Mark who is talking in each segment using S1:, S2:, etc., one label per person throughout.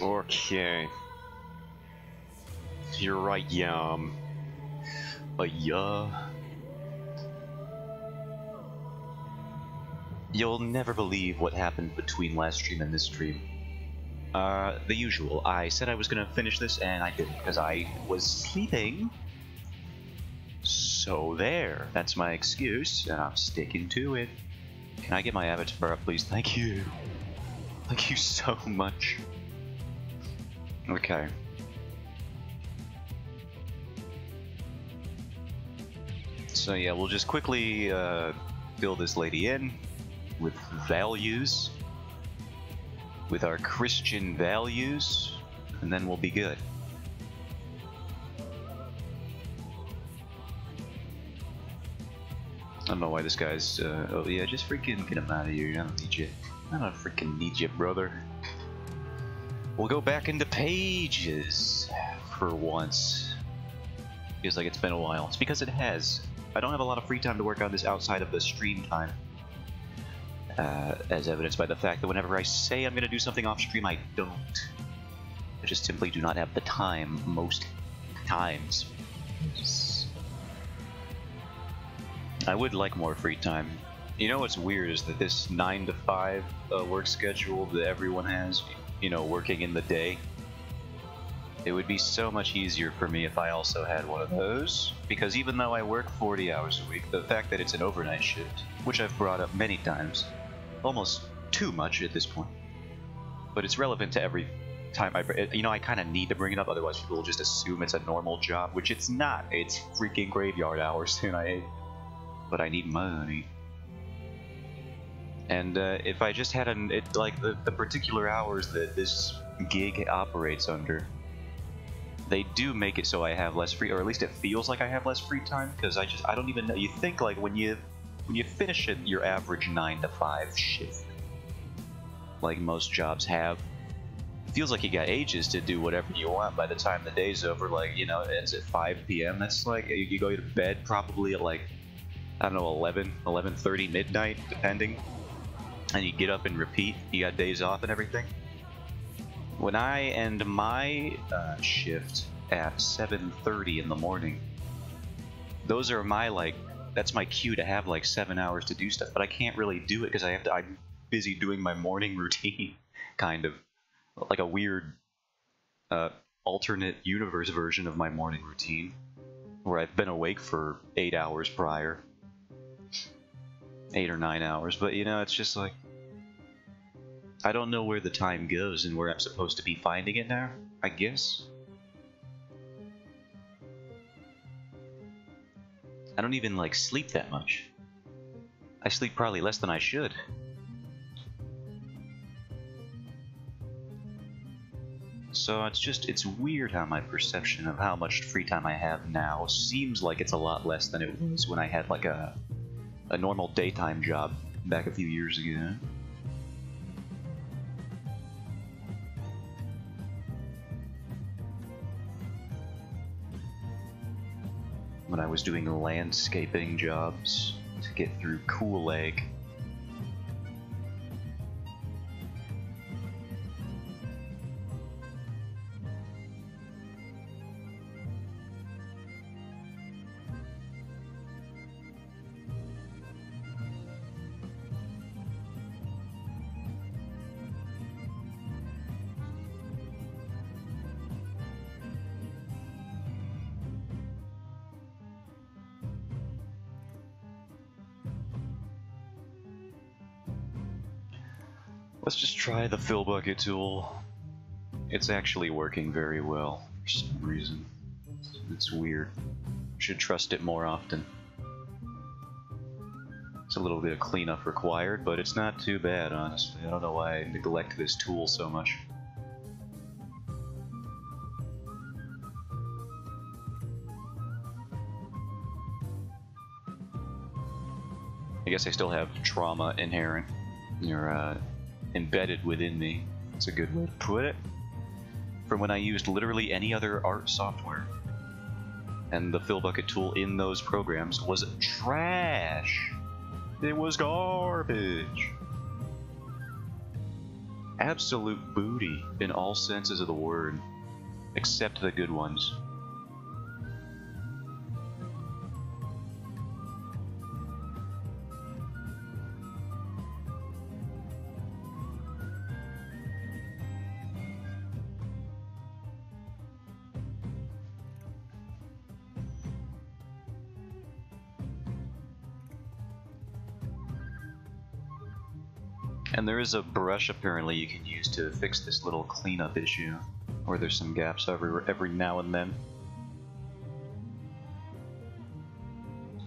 S1: Okay. You're right, Yum. Yeah. You'll never believe what happened between last stream and this stream. The usual. I said I was gonna finish this, and I didn't, because I was sleeping. So there. That's my excuse, and I'm sticking to it. Can I get my avatar up, please? Thank you. Thank you so much. Okay. So yeah, we'll just quickly fill this lady in with values, with our Christian values, and then we'll be good. I don't know why this guy's, oh yeah, just freaking get him out of here. I don't need you. I don't freaking need you, brother. We'll go back into pages for once. Feels like it's been a while. It's because it has. I don't have a lot of free time to work on this outside of the stream time. As evidenced by the fact that whenever I say I'm going to do something off stream, I don't. I just simply do not have the time most times. I would like more free time. You know what's weird is that this 9 to 5 work schedule that everyone has, you know, working in the day, it would be so much easier for me if I also had one of those, because even though I work 40 hours a week, the fact that it's an overnight shift, which I've brought up many times, almost too much at this point, but it's relevant to every time I kind of need to bring it up, otherwise people will just assume it's a normal job, which it's not. It's freaking graveyard hours, and but I need money. And if I just had the particular hours that this gig operates under, they do make it so I have less free, or at least it feels like I have less free time, because I don't even know. You think like when you finish your average 9 to 5 shift, like most jobs have, it feels like you got ages to do whatever you want by the time the day's over. Like, you know, it ends at 5 p.m. That's like, you go to bed probably at like, I don't know, 11:30, midnight, depending. And you get up and repeat. You got days off and everything. When I end my shift at 7:30 in the morning, those are my, like, that's my cue to have like 7 hours to do stuff. But I can't really do it because I'm busy doing my morning routine, kind of like a weird alternate universe version of my morning routine, where I've been awake for 8 hours prior. 8 or 9 hours, but you know, it's just like, I don't know where the time goes and where I'm supposed to be finding it now, I guess. I don't even like sleep that much. I sleep probably less than I should. So it's weird how my perception of how much free time I have now seems like it's a lot less than it was when I had like a normal daytime job back a few years ago. When I was doing landscaping jobs to get through Cool Egg. Let's just try the fill bucket tool. It's actually working very well for some reason. It's weird. Should trust it more often. It's a little bit of cleanup required, but it's not too bad, honestly. I don't know why I neglect this tool so much. I guess I still have trauma inherent. You're embedded within me. That's a good way to put it. From when I used literally any other art software. And the fill bucket tool in those programs was trash. It was garbage. Absolute booty in all senses of the word, except the good ones. And there is a brush apparently you can use to fix this little cleanup issue, where there's some gaps every now and then.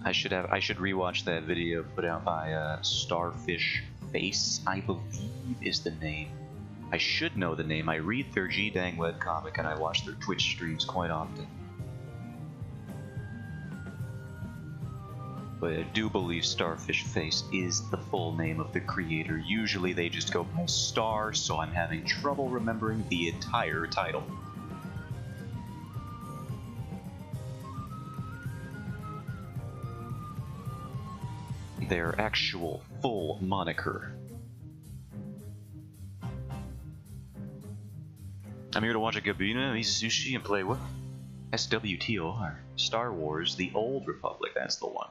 S1: I should rewatch that video put out by Starfish Face, I believe is the name. I should know the name. I read their G-Dang webcomic and I watch their Twitch streams quite often. But I do believe Starfish Face is the full name of the creator. Usually they just go by Star, so I'm having trouble remembering the entire title. Their actual full moniker. I'm here to watch a Gabina, eat sushi, and play what? SWTOR. Star Wars, The Old Republic, that's the one.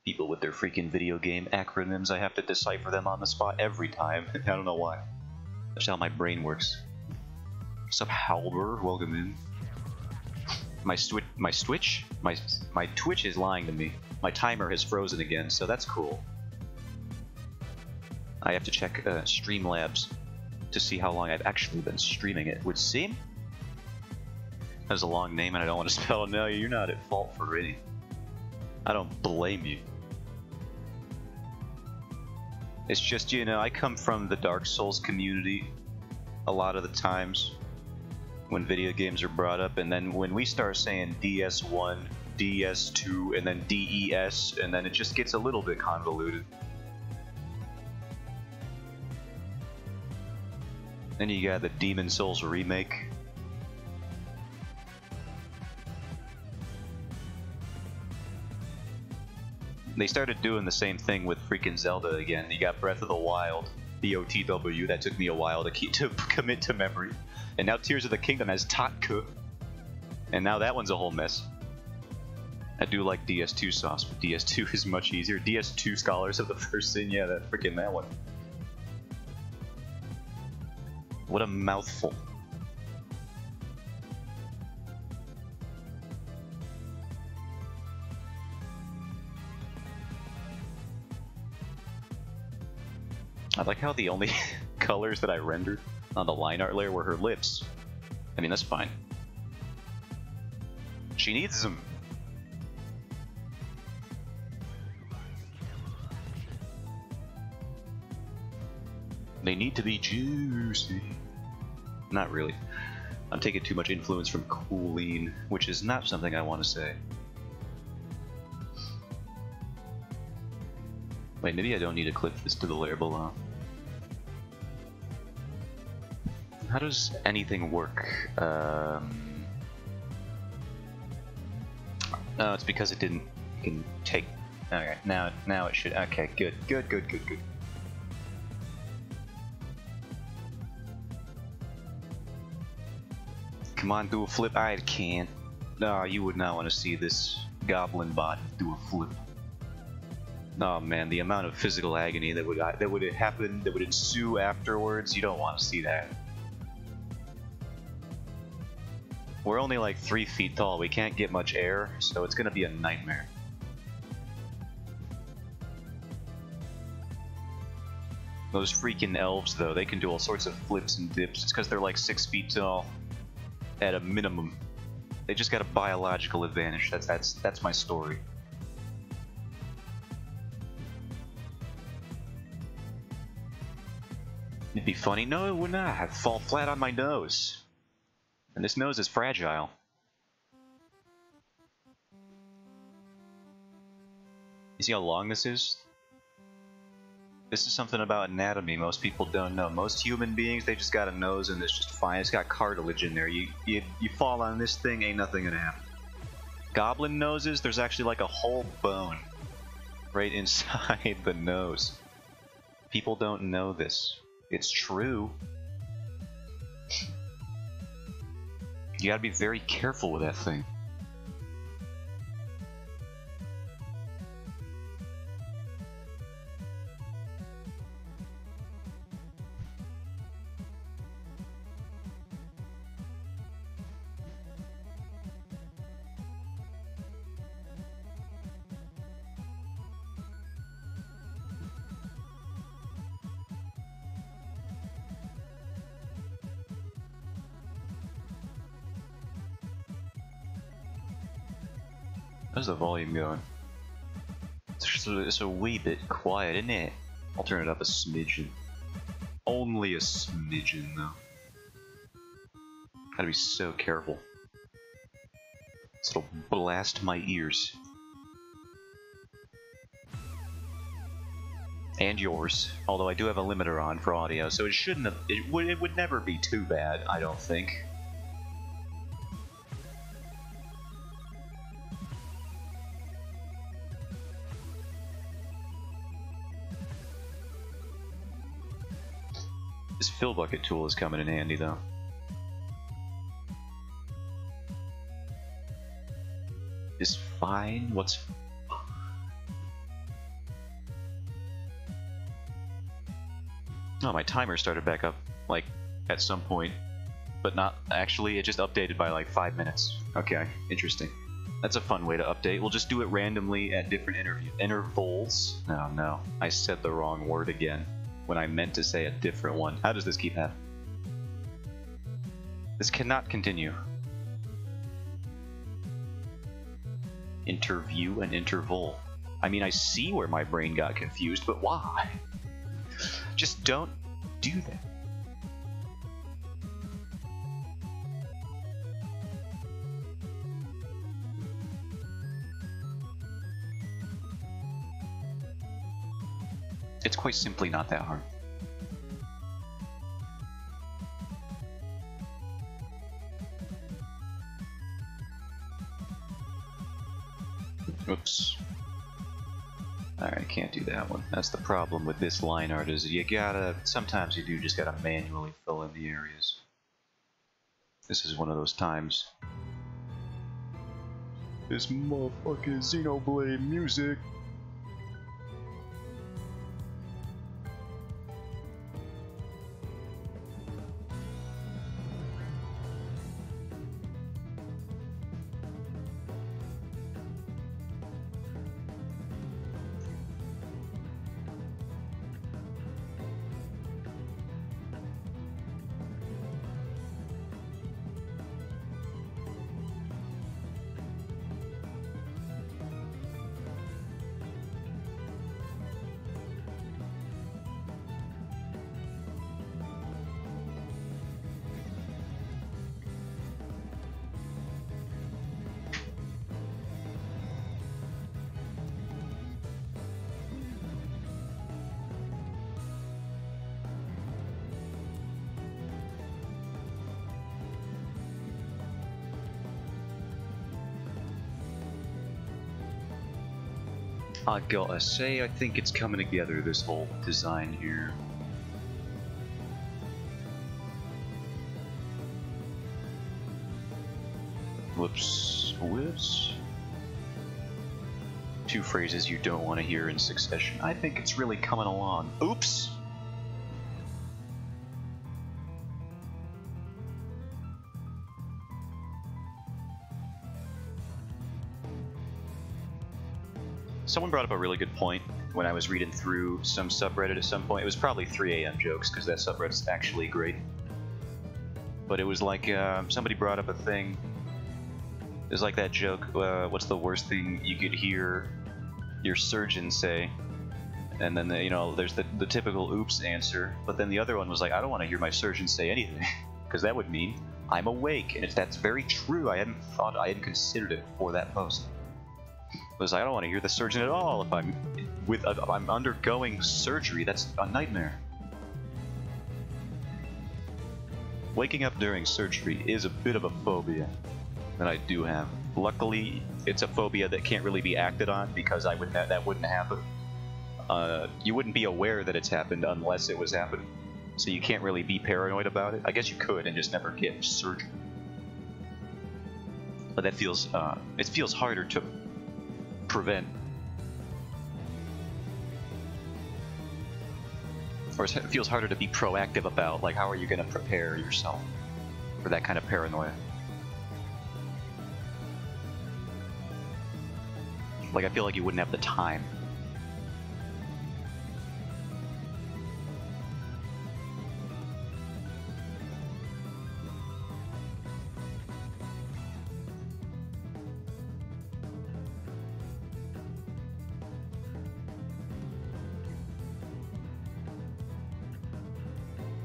S1: People with their freaking video game acronyms, I have to decipher them on the spot every time. I don't know why. That's how my brain works. What's up, Halber? Welcome in. My Twitch is lying to me. My timer has frozen again, so that's cool. I have to check Streamlabs to see how long I've actually been streaming it. Would seem. That's a long name and I don't want to spell it. No, you're not at fault for any. I don't blame you. It's just, you know, I come from the Dark Souls community a lot of the times when video games are brought up, and then when we start saying DS1, DS2, and then DES, and then it just gets a little bit convoluted. Then you got the Demon Souls remake. They started doing the same thing with freaking Zelda again. You got Breath of the Wild, BOTW, that took me a while to commit to memory. And now Tears of the Kingdom has Tatka. And now that one's a whole mess. I do like DS2 sauce, but DS2 is much easier. DS2 Scholars of the First Sin, yeah, that one. What a mouthful. I like how the only colors that I rendered on the line art layer were her lips. I mean, that's fine. She needs them. They need to be juicy. Not really. I'm taking too much influence from Cooline, which is not something I want to say. Wait, maybe I don't need to clip this to the layer below. How does anything work? Oh, it's because it didn't. You can take. Alright, now it should. Okay, good. Come on, do a flip. I can't. No, you would not want to see this goblin bot do a flip. Oh man, the amount of physical agony that would happen, that would ensue afterwards. You don't want to see that. We're only like 3 feet tall. We can't get much air, so it's gonna be a nightmare. Those freaking elves, though, they can do all sorts of flips and dips. It's because they're like 6 feet tall, at a minimum. They just got a biological advantage. That's my story. It'd be funny. No, it would not. I'd fall flat on my nose. And this nose is fragile. You see how long this is? This is something about anatomy most people don't know. Most human beings, they just got a nose and it's just fine. It's got cartilage in there. You fall on this thing, ain't nothing gonna happen. Goblin noses, there's actually like a whole bone right inside the nose. People don't know this. It's true. You gotta be very careful with that thing. How's the volume going? It's a wee bit quiet, isn't it? I'll turn it up a smidgen. Only a smidgen, though. Gotta be so careful. It'll blast my ears. And yours. Although I do have a limiter on for audio, so it shouldn't have... It would never be too bad, I don't think. This fill bucket tool is coming in handy, though. Is fine? What's... Oh, my timer started back up, like, at some point. But not actually, it just updated by like 5 minutes. Okay, interesting. That's a fun way to update. We'll just do it randomly at different intervals. No, I said the wrong word again. When I meant to say a different one. How does this keep happening? This cannot continue. Interview and interval. I mean, I see where my brain got confused, but why? Just don't do that. It's quite simply not that hard. Oops. Alright, can't do that one. That's the problem with this line art, is you gotta... Sometimes you do just gotta manually fill in the areas. This is one of those times. This motherfucking Xenoblade music! I gotta say, I think it's coming together, this whole design here. Whoops. Whoops. Two phrases you don't want to hear in succession. I think it's really coming along. Oops! Someone brought up a really good point when I was reading through some subreddit at some point. It was probably 3 AM jokes, because that subreddit's actually great. But it was like, somebody brought up a thing. It was like that joke, what's the worst thing you could hear your surgeon say? And then, you know, there's the typical oops answer. But then the other one was like, I don't want to hear my surgeon say anything. Because that would mean I'm awake. And that's very true. I hadn't considered it before that post. Was I don't want to hear the surgeon at all if I'm undergoing surgery. That's a nightmare. Waking up during surgery is a bit of a phobia that I do have. Luckily, it's a phobia that can't really be acted on because that wouldn't happen. You wouldn't be aware that it's happened unless it was happening. so you can't really be paranoid about it. I guess you could and just never get surgery. But that feels, it feels harder to prevent. Or it feels harder to be proactive about, like, how are you going to prepare yourself for that kind of paranoia? Like, I feel like you wouldn't have the time.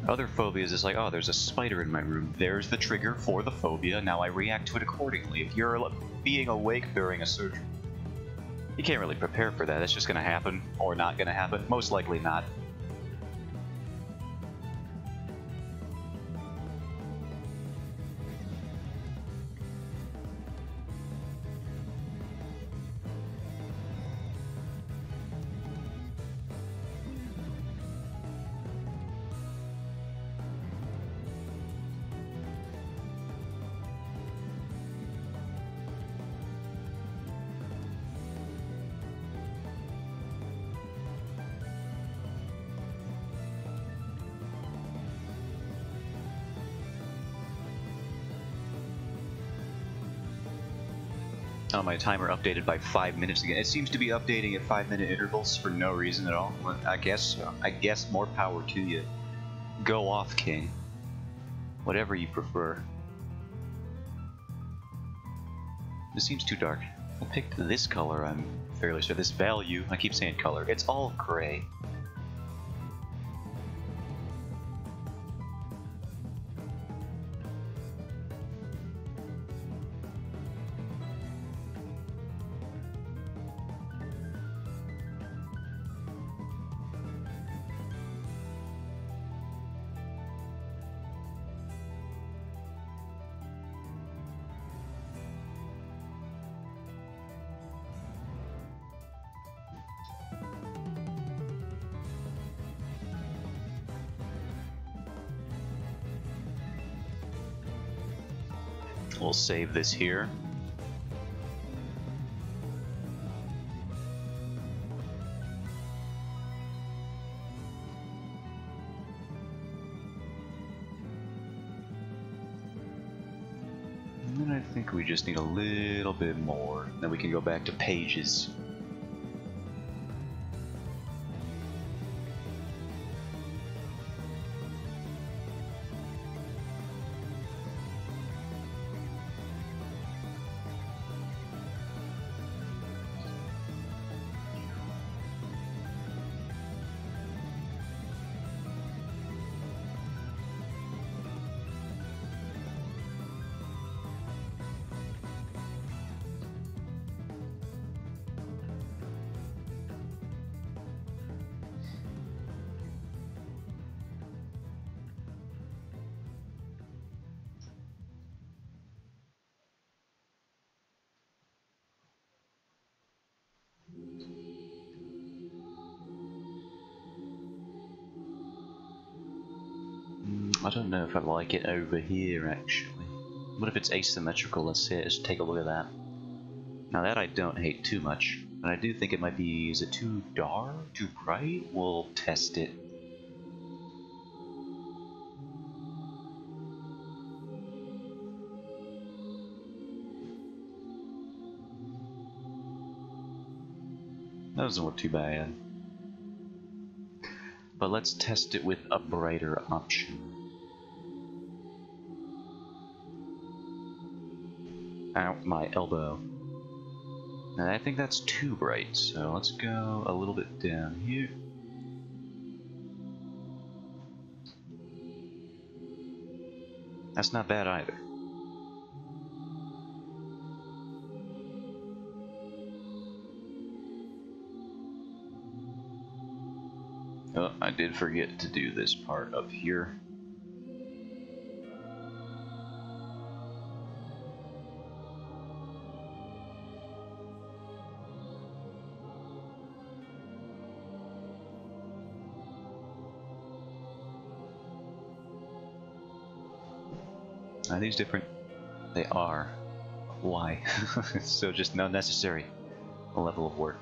S1: Other phobias is like, oh, there's a spider in my room. There's the trigger for the phobia. Now I react to it accordingly. If you're being awake during a surgery, you can't really prepare for that. That's just going to happen, or not going to happen. Most likely not. Oh, my timer updated by 5 minutes again. It seems to be updating at 5-minute intervals for no reason at all. I guess more power to you. Go off, King. Whatever you prefer. This seems too dark. I picked this color, I'm fairly sure. This value, I keep saying color, it's all gray. We'll save this here. And then I think we just need a little bit more. Then we can go back to pages. I don't know if I like it over here, actually. What if it's asymmetrical? Let's take a look at that. Now that I don't hate too much, and I do think it might be, is it too dark, too bright? We'll test it. That doesn't look too bad. But let's test it with a brighter option. Ow, my elbow. And I think that's too bright, so let's go a little bit down here. That's not bad either. Oh, I did forget to do this part up here. Are these different? They are. Why? So just not necessary. A level of work.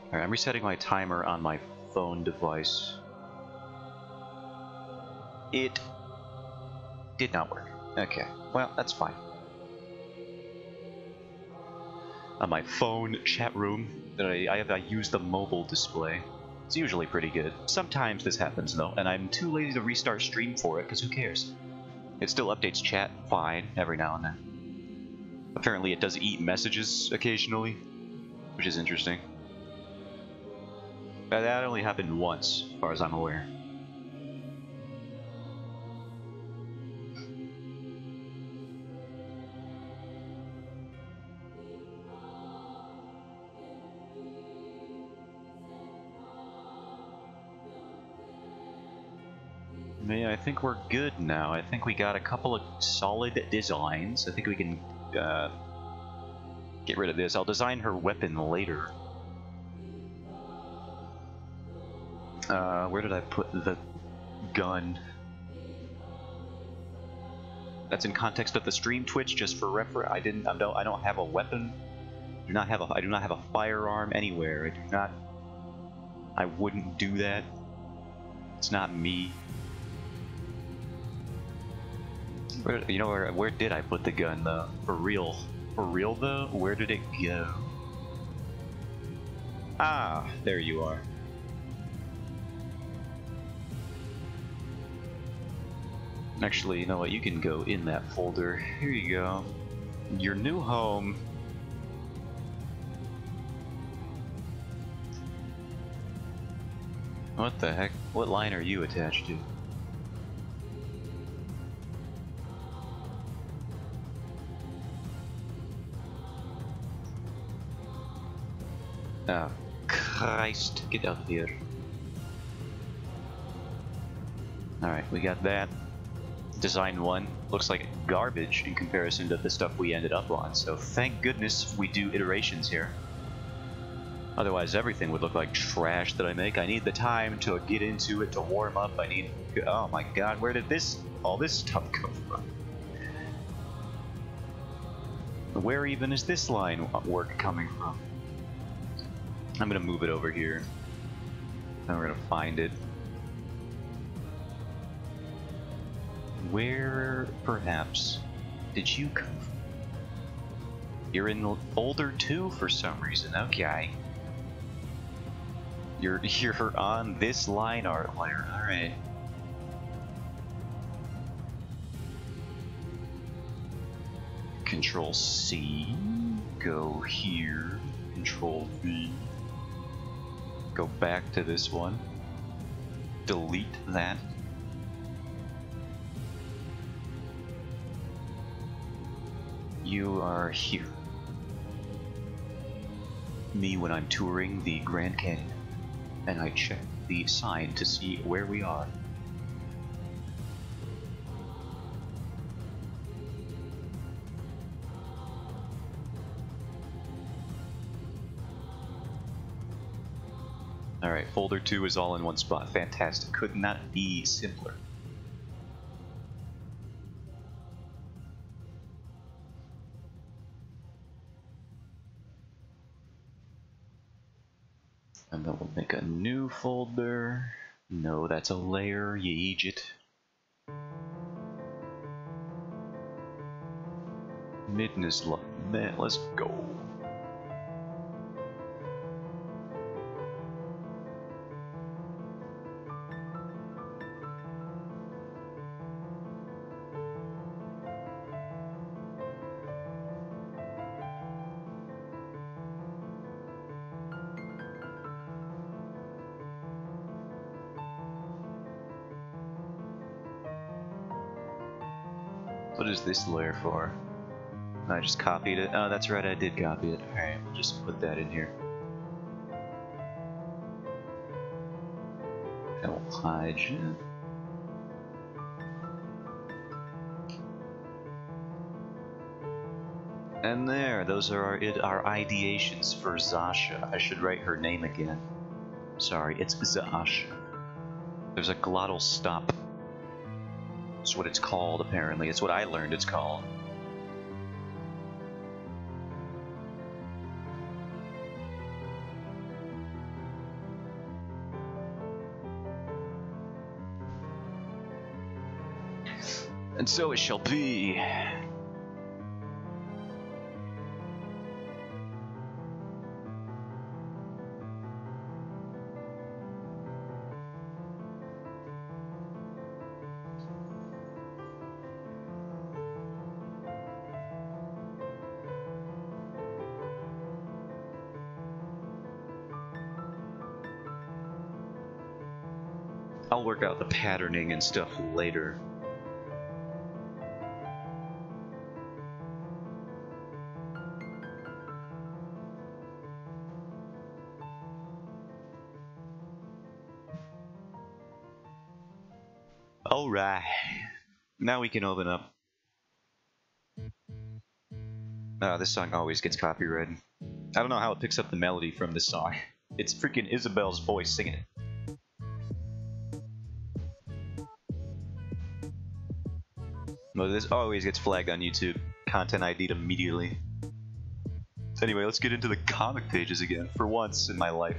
S1: Alright, I'm resetting my timer on my phone device. It did not work. Okay, well, that's fine. On my phone chat room, that I use the mobile display. It's usually pretty good. Sometimes this happens though, and I'm too lazy to restart stream for it, because who cares? It still updates chat fine every now and then. Apparently it does eat messages occasionally, which is interesting. But that only happened once, as far as I'm aware. Yeah, I think we're good now. I think we got a couple of solid designs. I think we can get rid of this. I'll design her weapon later. Where did I put the gun? That's in context of the stream Twitch, just for reference. I don't have a weapon. I do not have a firearm anywhere. I wouldn't do that. It's not me. Where did I put the gun though? For real though? Where did it go? Ah, there you are. Actually, you know what? You can go in that folder. Here you go. Your new home. What the heck? What line are you attached to? Oh, Christ. Get out of here. Alright, we got that. Design 1 looks like garbage in comparison to the stuff we ended up on, so thank goodness we do iterations here. Otherwise everything would look like trash that I make. I need the time to get into it, to warm up. Oh my god, where did all this stuff come from? Where even is this line work coming from? I'm gonna move it over here. Then we're gonna find it. Where, perhaps, did you come from? You're in folder 2 for some reason, okay. You're on this line art layer, alright. Control C, go here, Control V, go back to this one, delete that. You are here. Me when I'm touring the Grand Canyon, and I check the sign to see where we are. Alright, folder 2 is all in one spot. Fantastic. Could not be simpler. And then we'll make a new folder. No, that's a layer, you idiot. Midness, man, let's go. What is this layer for? I just copied it. Oh, that's right, I did copy it. Alright, we'll just put that in here. And we'll hide it. And there, those are our ideations for Zasha. I should write her name again. Sorry, it's Zasha. There's a glottal stop That's what it's called, apparently. It's what I learned it's called. And so it shall be. I'll work out the patterning and stuff later. Alright. Now we can open up. This song always gets copyrighted. I don't know how it picks up the melody from this song. It's freaking Isabel's voice singing it. No, this always gets flagged on YouTube. Content ID'd immediately. Anyway, let's get into the comic pages again, for once in my life.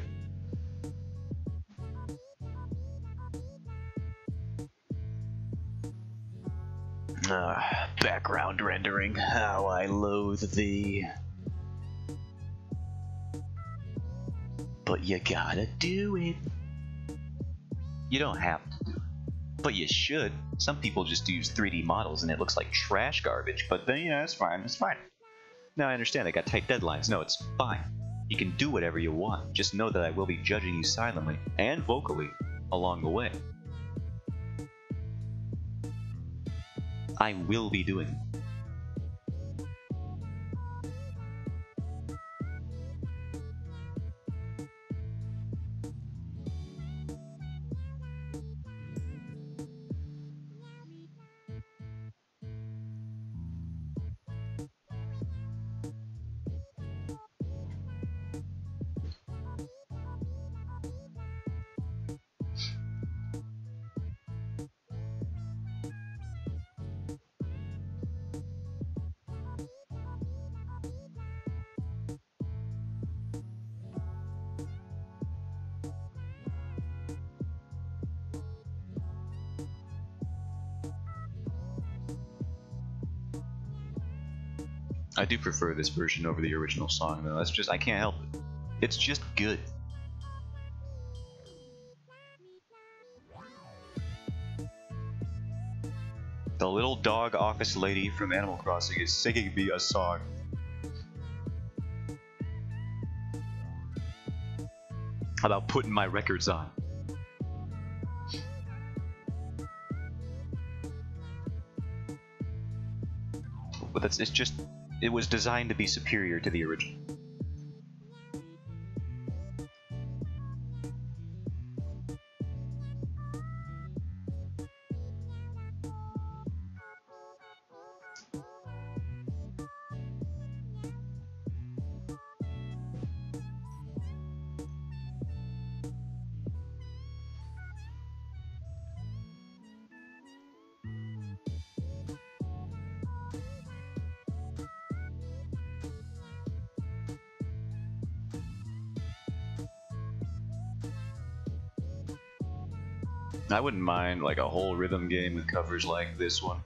S1: Background rendering, how I loathe thee. But you gotta do it. You don't have to do it, but you should. Some people just use 3D models and it looks like trash garbage, but then, yeah, it's fine, it's fine. Now I understand they got tight deadlines. No, it's fine. You can do whatever you want. Just know that I will be judging you silently and vocally along the way. I will be doing it. I do prefer this version over the original song, though. That's just, I can't help it. It's just good. The little dog office lady from Animal Crossing is singing me a song. About putting my records on. But it's just, it was designed to be superior to the original. I wouldn't mind like a whole rhythm game with covers like this one.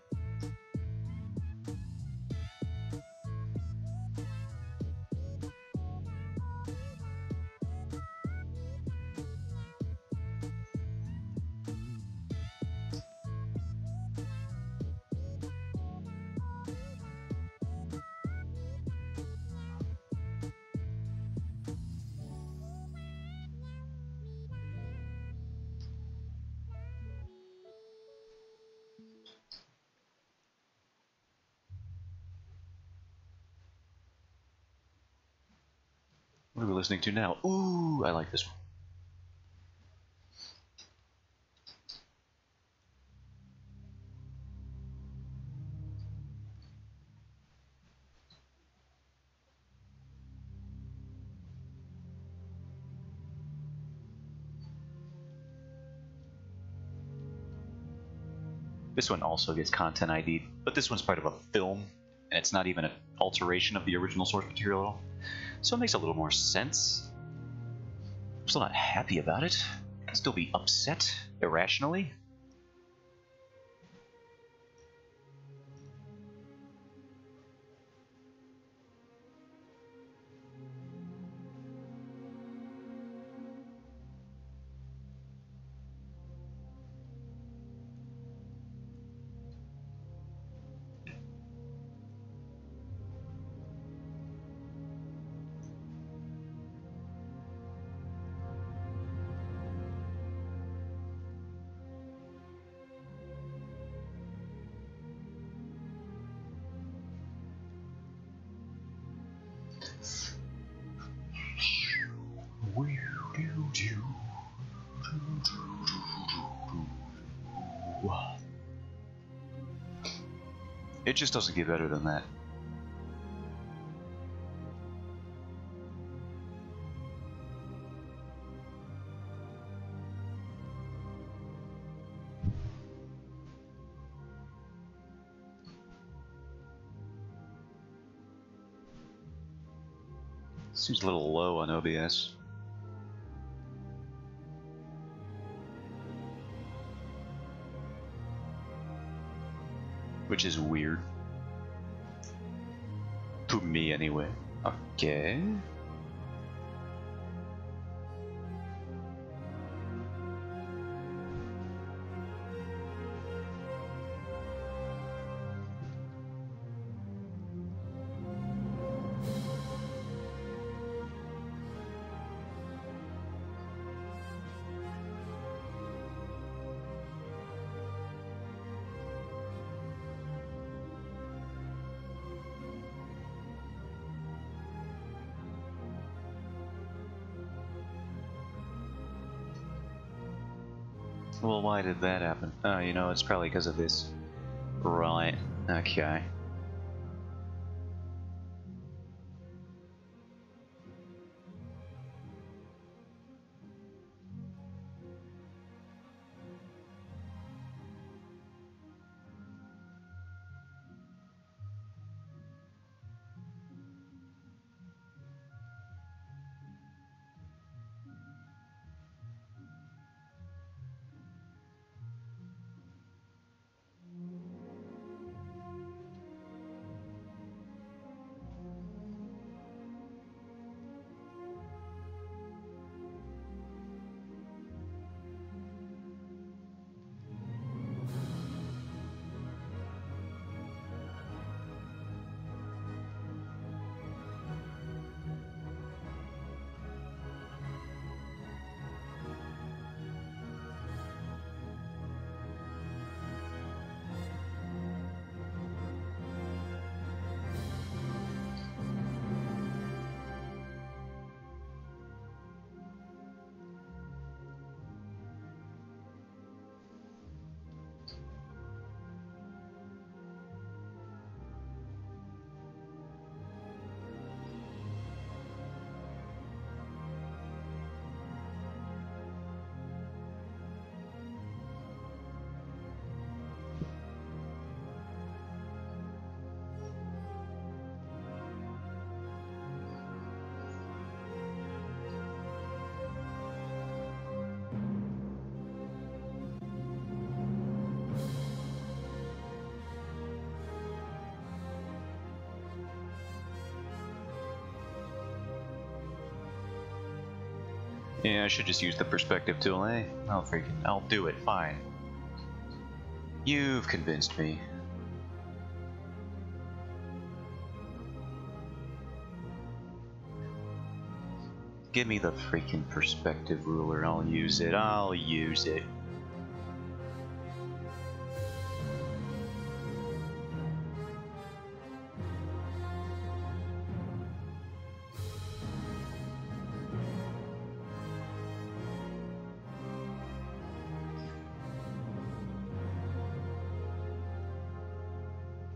S1: What are we listening to now? Ooh, I like this one. This one also gets content ID, but this one's part of a film, and it's not even an alteration of the original source material at all. So it makes a little more sense. I'm still not happy about it. I can still be upset irrationally. It just doesn't get better than that. Seems a little low on OBS. Which is weird. To me, anyway. Okay. Well, why did that happen? Oh, you know, it's probably because of this. Right. Okay. Yeah, I should just use the perspective tool, eh? I'll do it, fine. You've convinced me. Give me the freaking perspective ruler, I'll use it, I'll use it.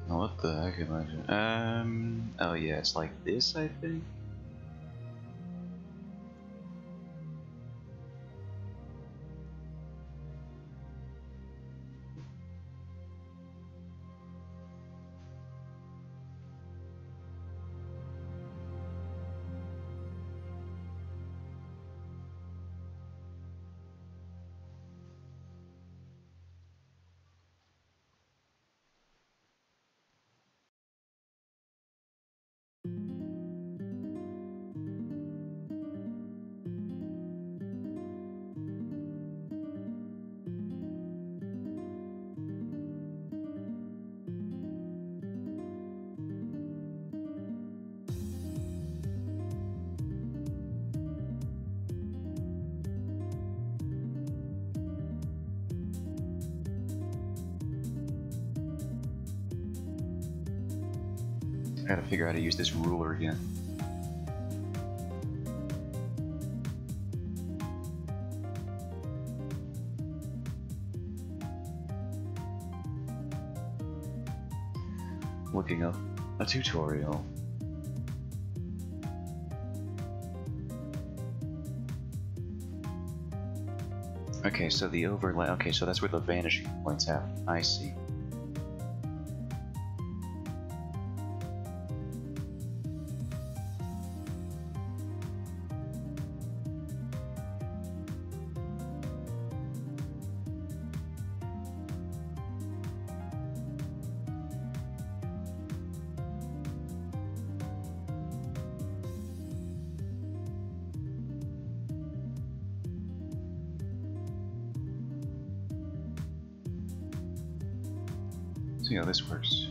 S1: What the heck am I doing? Oh yeah, it's like this, I think? Gotta figure out how to use this ruler again. Looking up a tutorial. Okay, so the overlay. Okay, so that's where the vanishing points happen. I see. See how this works.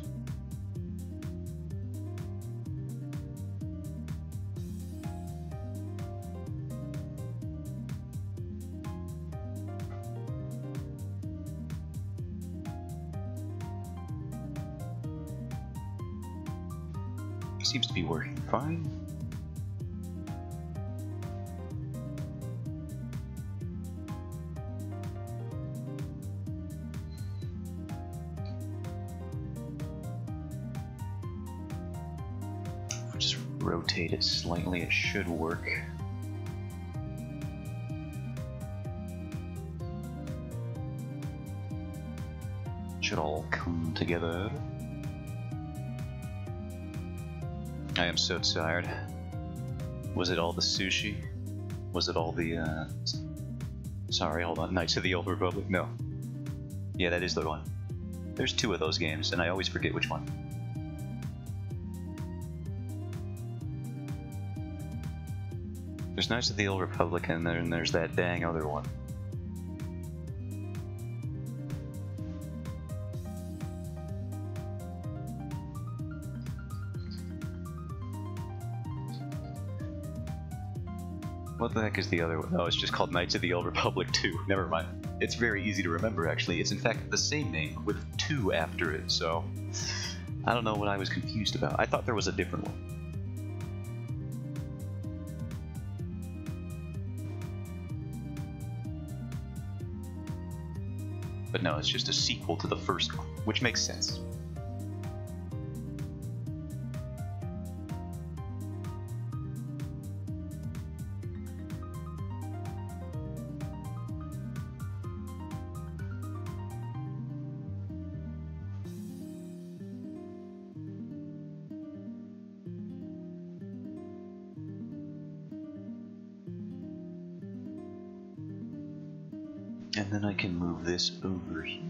S1: Seems to be working fine. Just rotate it slightly, it should work. Should all come together. I am so tired. Was it all the sushi? Was it all the, Sorry, hold on. Knights of the Old Republic? No. Yeah, that is the one. There's 2 of those games, and I always forget which one. There's Knights of the Old Republic, and then there's that dang other one. What the heck is the other one? Oh, it's just called Knights of the Old Republic 2. Never mind. It's very easy to remember, actually. It's in fact the same name, with 2 after it, so... I don't know what I was confused about. I thought there was a different one. But no, it's just a sequel to the first one, which makes sense. And then I can move this over here.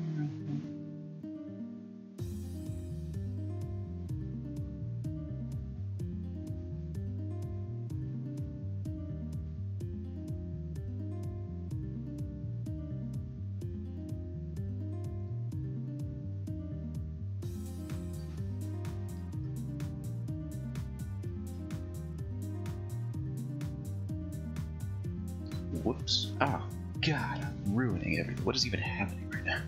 S1: Whoops. Oh, God, I'm ruining everything. What is even happening right now?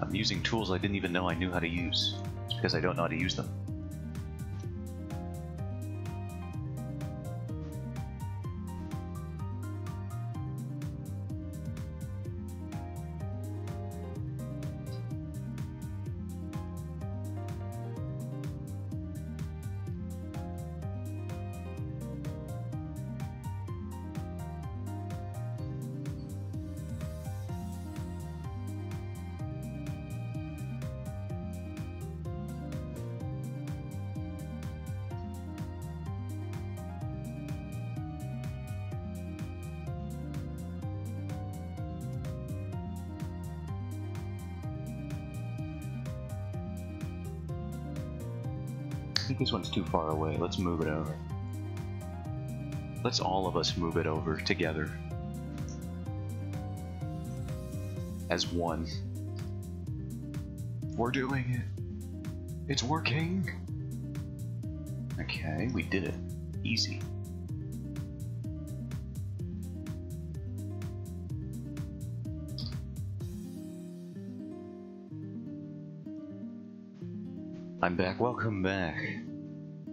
S1: I'm using tools I didn't even know I knew how to use. It's because I don't know how to use them. I think this one's too far away. Let's move it over. Let's all of us move it over together. As one. We're doing it. It's working. Okay, we did it. Easy. I'm back. Welcome back.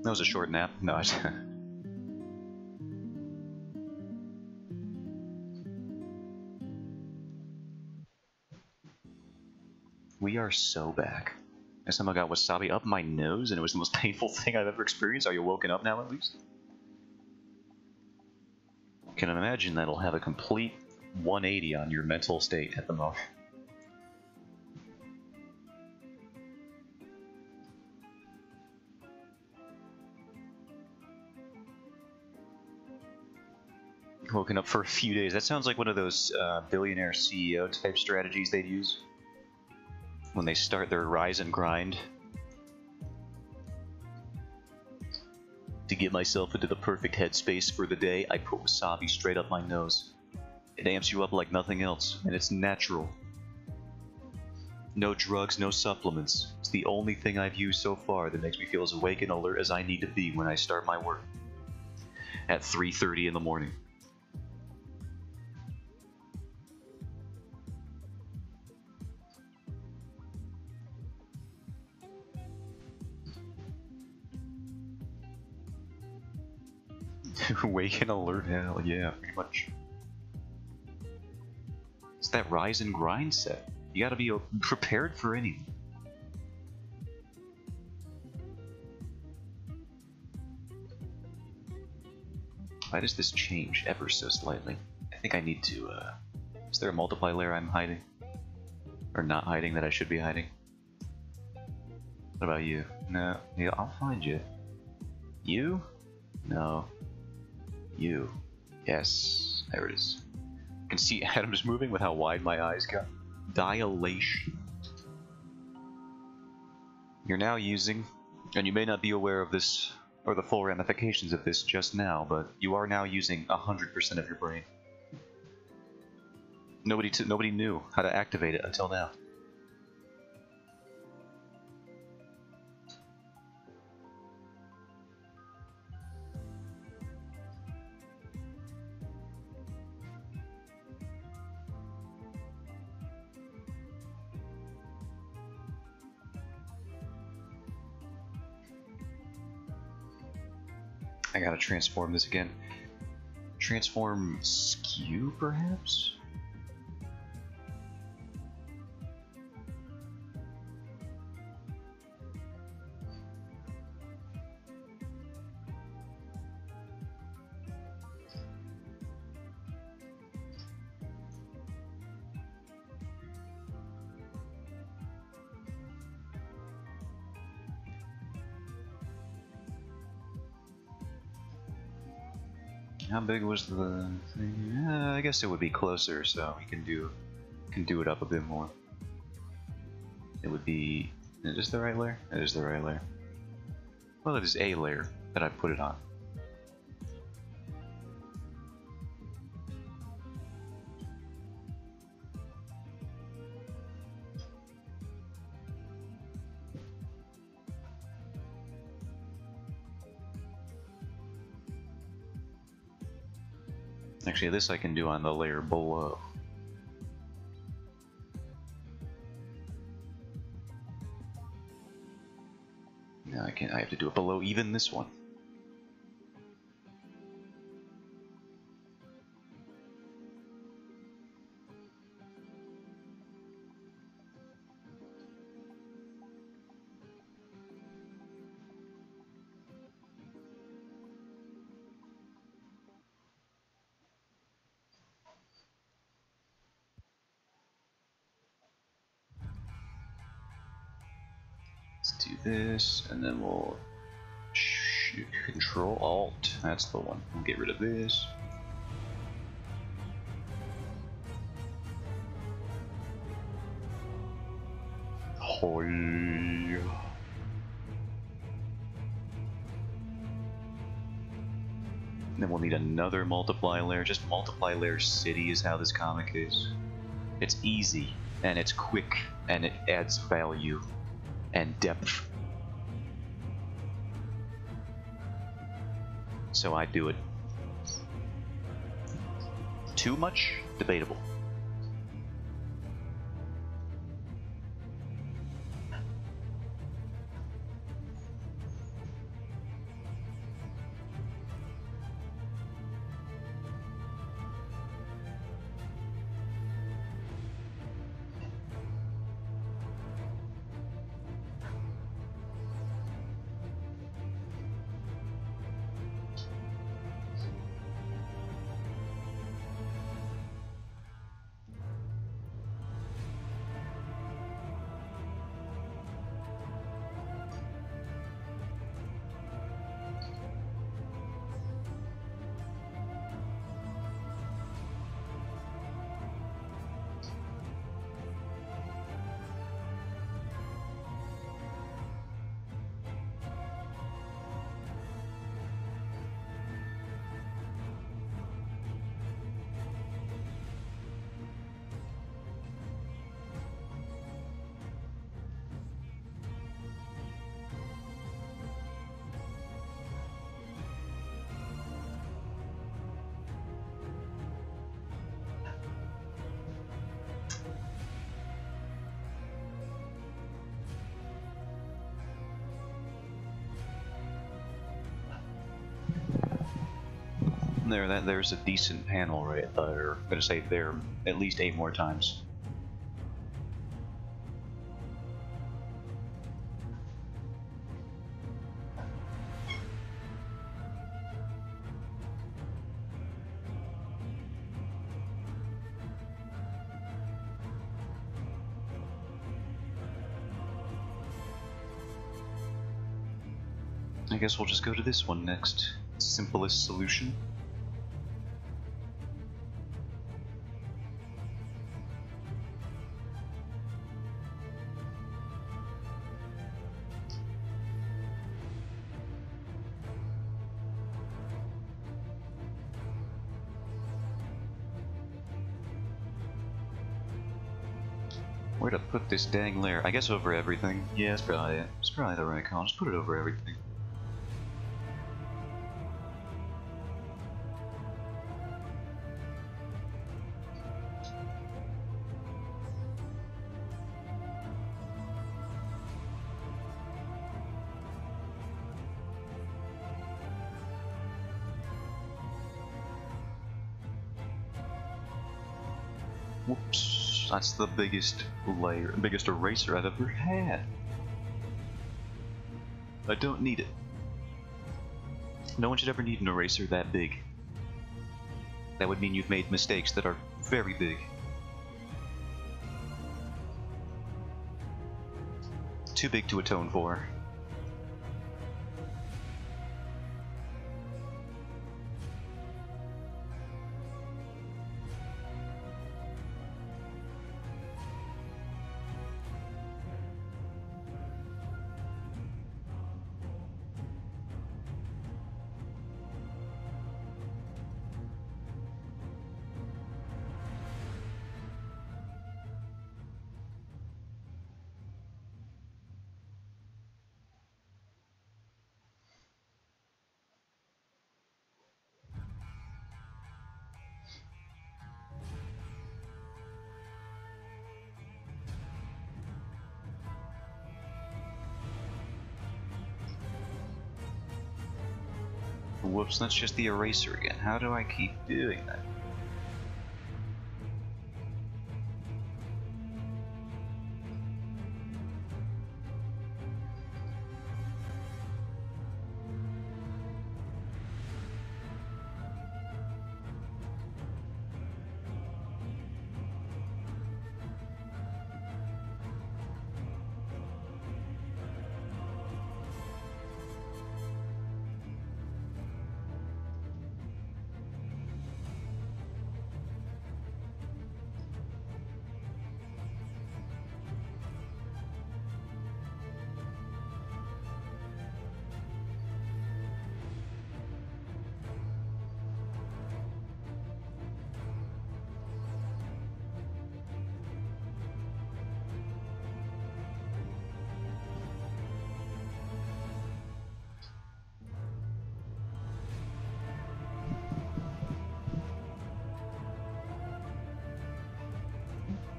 S1: That was a short nap. No, we are so back. I somehow got wasabi up my nose, and it was the most painful thing I've ever experienced. Are you woken up now, at least? Can imagine that'll have a complete 180 on your mental state at the moment. Woken up for a few days. That sounds like one of those billionaire CEO type strategies they'd use when they start their rise and grind. To get myself into the perfect headspace for the day, I put wasabi straight up my nose. It amps you up like nothing else, and it's natural. No drugs, no supplements. It's the only thing I've used so far that makes me feel as awake and alert as I need to be when I start my work at 3:30 in the morning. Awake and alert, hell yeah, pretty much. It's that rise and grind set. You gotta be prepared for anything. Why does this change ever so slightly? I think I need to, is there a multiply layer I'm hiding? Or not hiding that I should be hiding? What about you? No, yeah, I'll find you. You? No. You. Yes. There it is. You can see Adam's moving with how wide my eyes got. Dilation. You're now using, and you may not be aware of this, or the full ramifications of this just now, but you are now using 100% of your brain. Nobody knew how to activate it until now. I gotta transform this again. Transform skew, perhaps? How big was the thing? I guess it would be closer, so we can do it up a bit more. It would be. Is this the right layer? It is the right layer. Well, it is a layer that I put it on. Actually, this I can do on the layer below. No, I can't. I have to do it below even this one. Let's do this, and then we'll Control Alt. That's the one. We'll get rid of this. Hoy. Then we'll need another multiply layer. Just multiply layer city is how this comic is. It's easy, and it's quick, and it adds value and depth. So I do it. Too much? Debatable. there's a decent panel right there. I'm gonna say there at least 8 more times. I guess we'll just go to this one next. Simplest solution. Where to put this dang layer? I guess over everything. Yeah, that's probably it. It's probably the right call. Just put it over everything. Whoops, that's the biggest eraser I've ever had. I don't need it. No one should ever need an eraser that big. That would mean you've made mistakes that are very big. Too big to atone for. Whoops, that's just the eraser again. How do I keep doing that?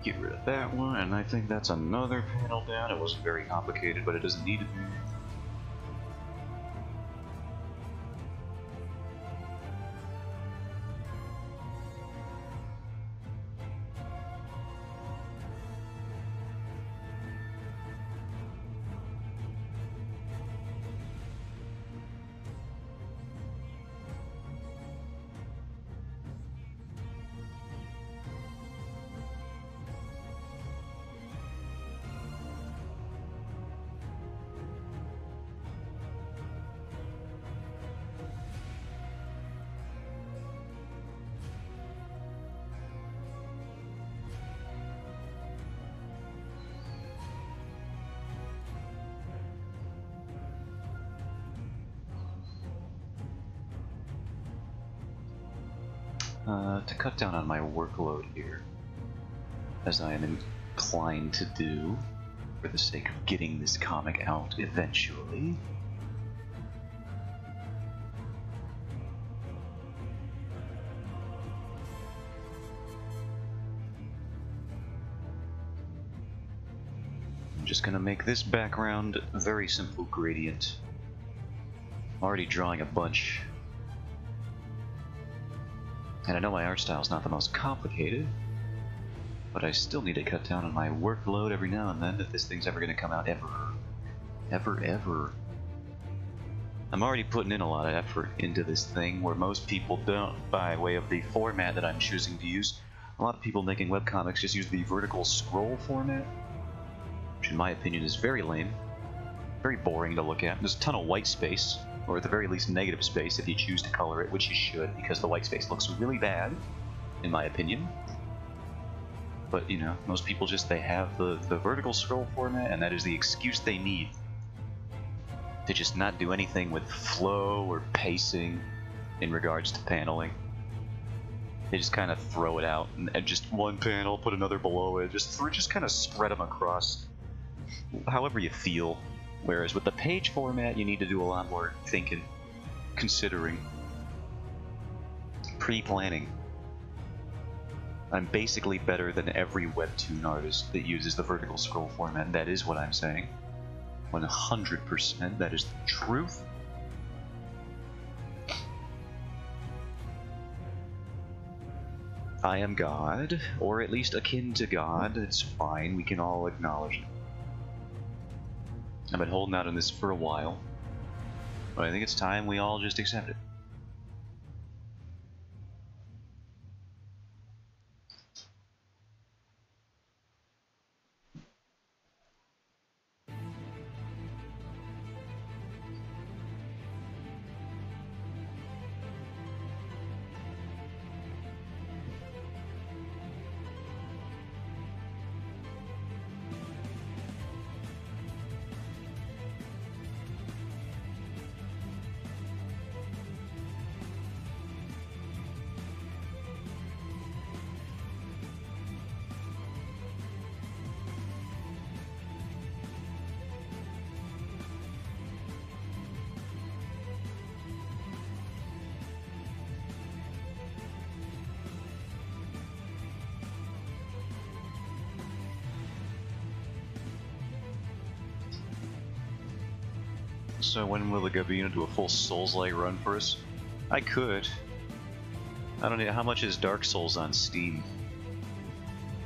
S1: Get rid of that one, and I think that's another panel down. It wasn't very complicated, but it doesn't need to be. To cut down on my workload here, as I am inclined to do, for the sake of getting this comic out eventually. I'm just gonna make this background a very simple gradient. I'm already drawing a bunch. And I know my art style's not the most complicated, but I still need to cut down on my workload every now and then if this thing's ever going to come out ever. Ever. I'm already putting in a lot of effort into this thing where most people don't, by way of the format that I'm choosing to use. A lot of people making webcomics just use the vertical scroll format, which in my opinion is very lame, very boring to look at. There's a ton of white space, or at the very least negative space if you choose to color it, which you should, because the white space looks really bad, in my opinion. But, you know, most people just, they have the vertical scroll format, and that is the excuse they need to just not do anything with flow or pacing in regards to paneling. They just kind of throw it out, and just one panel, put another below it, just kind of spread them across however you feel. Whereas with the page format, you need to do a lot more thinking, considering, pre-planning. I'm basically better than every webtoon artist that uses the vertical scroll format. That is what I'm saying. 100%, that is the truth. I am God, or at least akin to God. It's fine, we can all acknowledge it. I've been holding out on this for a while, but I think it's time we all just accept it. So when will the Gabino do a full Souls-like run for us? I could. I don't know, how much is Dark Souls on Steam?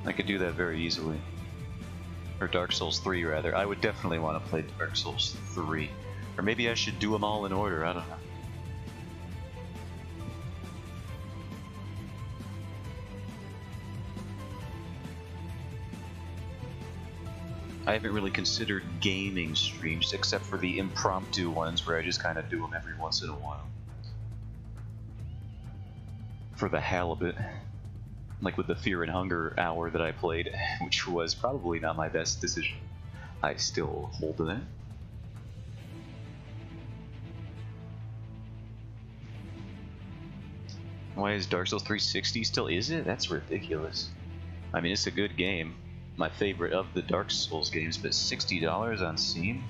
S1: I could do that very easily. Or Dark Souls 3 rather. I would definitely want to play Dark Souls 3. Or maybe I should do them all in order, I don't know. I haven't really considered gaming streams except for the impromptu ones where I just kind of do them every once in a while. For the hell of it. Like with the Fear and Hunger hour that I played, which was probably not my best decision. I still hold to that. Why is Dark Souls 3 $60 still? Is it? That's ridiculous. I mean, it's a good game. My favorite of the Dark Souls games, but $60 on Steam?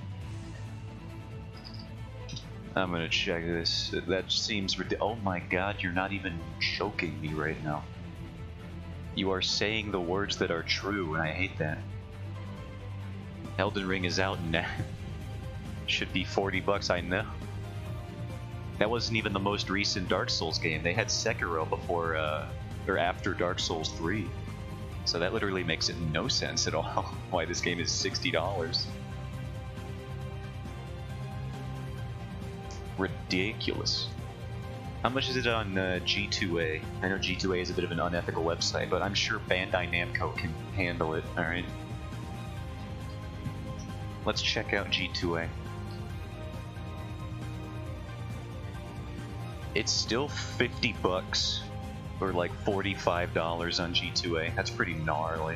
S1: I'm gonna check this. That seems ridiculous. Oh my god, you're not even joking me right now. You are saying the words that are true, and I hate that. Elden Ring is out now. Should be $40, I know. That wasn't even the most recent Dark Souls game. They had Sekiro before, or after Dark Souls 3. So that literally makes no sense at all why this game is $60. Ridiculous. How much is it on G2A? I know G2A is a bit of an unethical website, but I'm sure Bandai Namco can handle it, alright? Let's check out G2A. It's still $50. Or like $45 on G2A. That's pretty gnarly.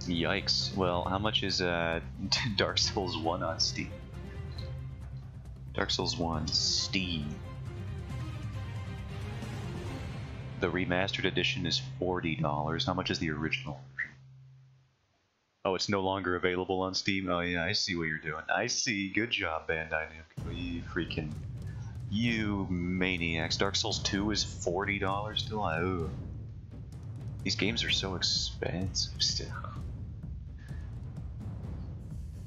S1: Yikes. Well, how much is Dark Souls 1 on Steam? Dark Souls 1, Steam. The remastered edition is $40. How much is the original? Oh, it's no longer available on Steam? Oh yeah, I see what you're doing. I see. Good job, Bandai Namco. You freaking... You maniacs. Dark Souls 2 is $40 still? Oh. These games are so expensive still.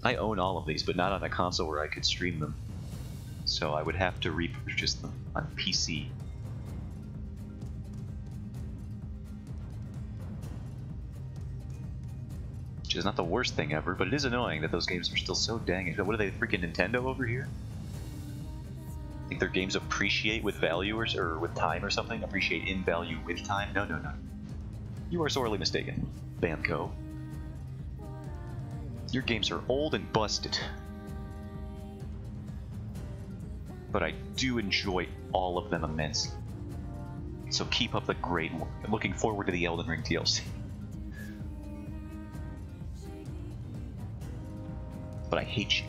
S1: I own all of these, but not on a console where I could stream them. so I would have to repurchase them on PC. Which is not the worst thing ever, but it is annoying that those games are still so dang. What are they, freaking Nintendo over here? Think their games appreciate with value or with time or something? Appreciate in value with time? No, no, no. You are sorely mistaken, Bamco. Your games are old and busted. But I do enjoy all of them immensely. So keep up the great work. I'm looking forward to the Elden Ring DLC. But I hate you.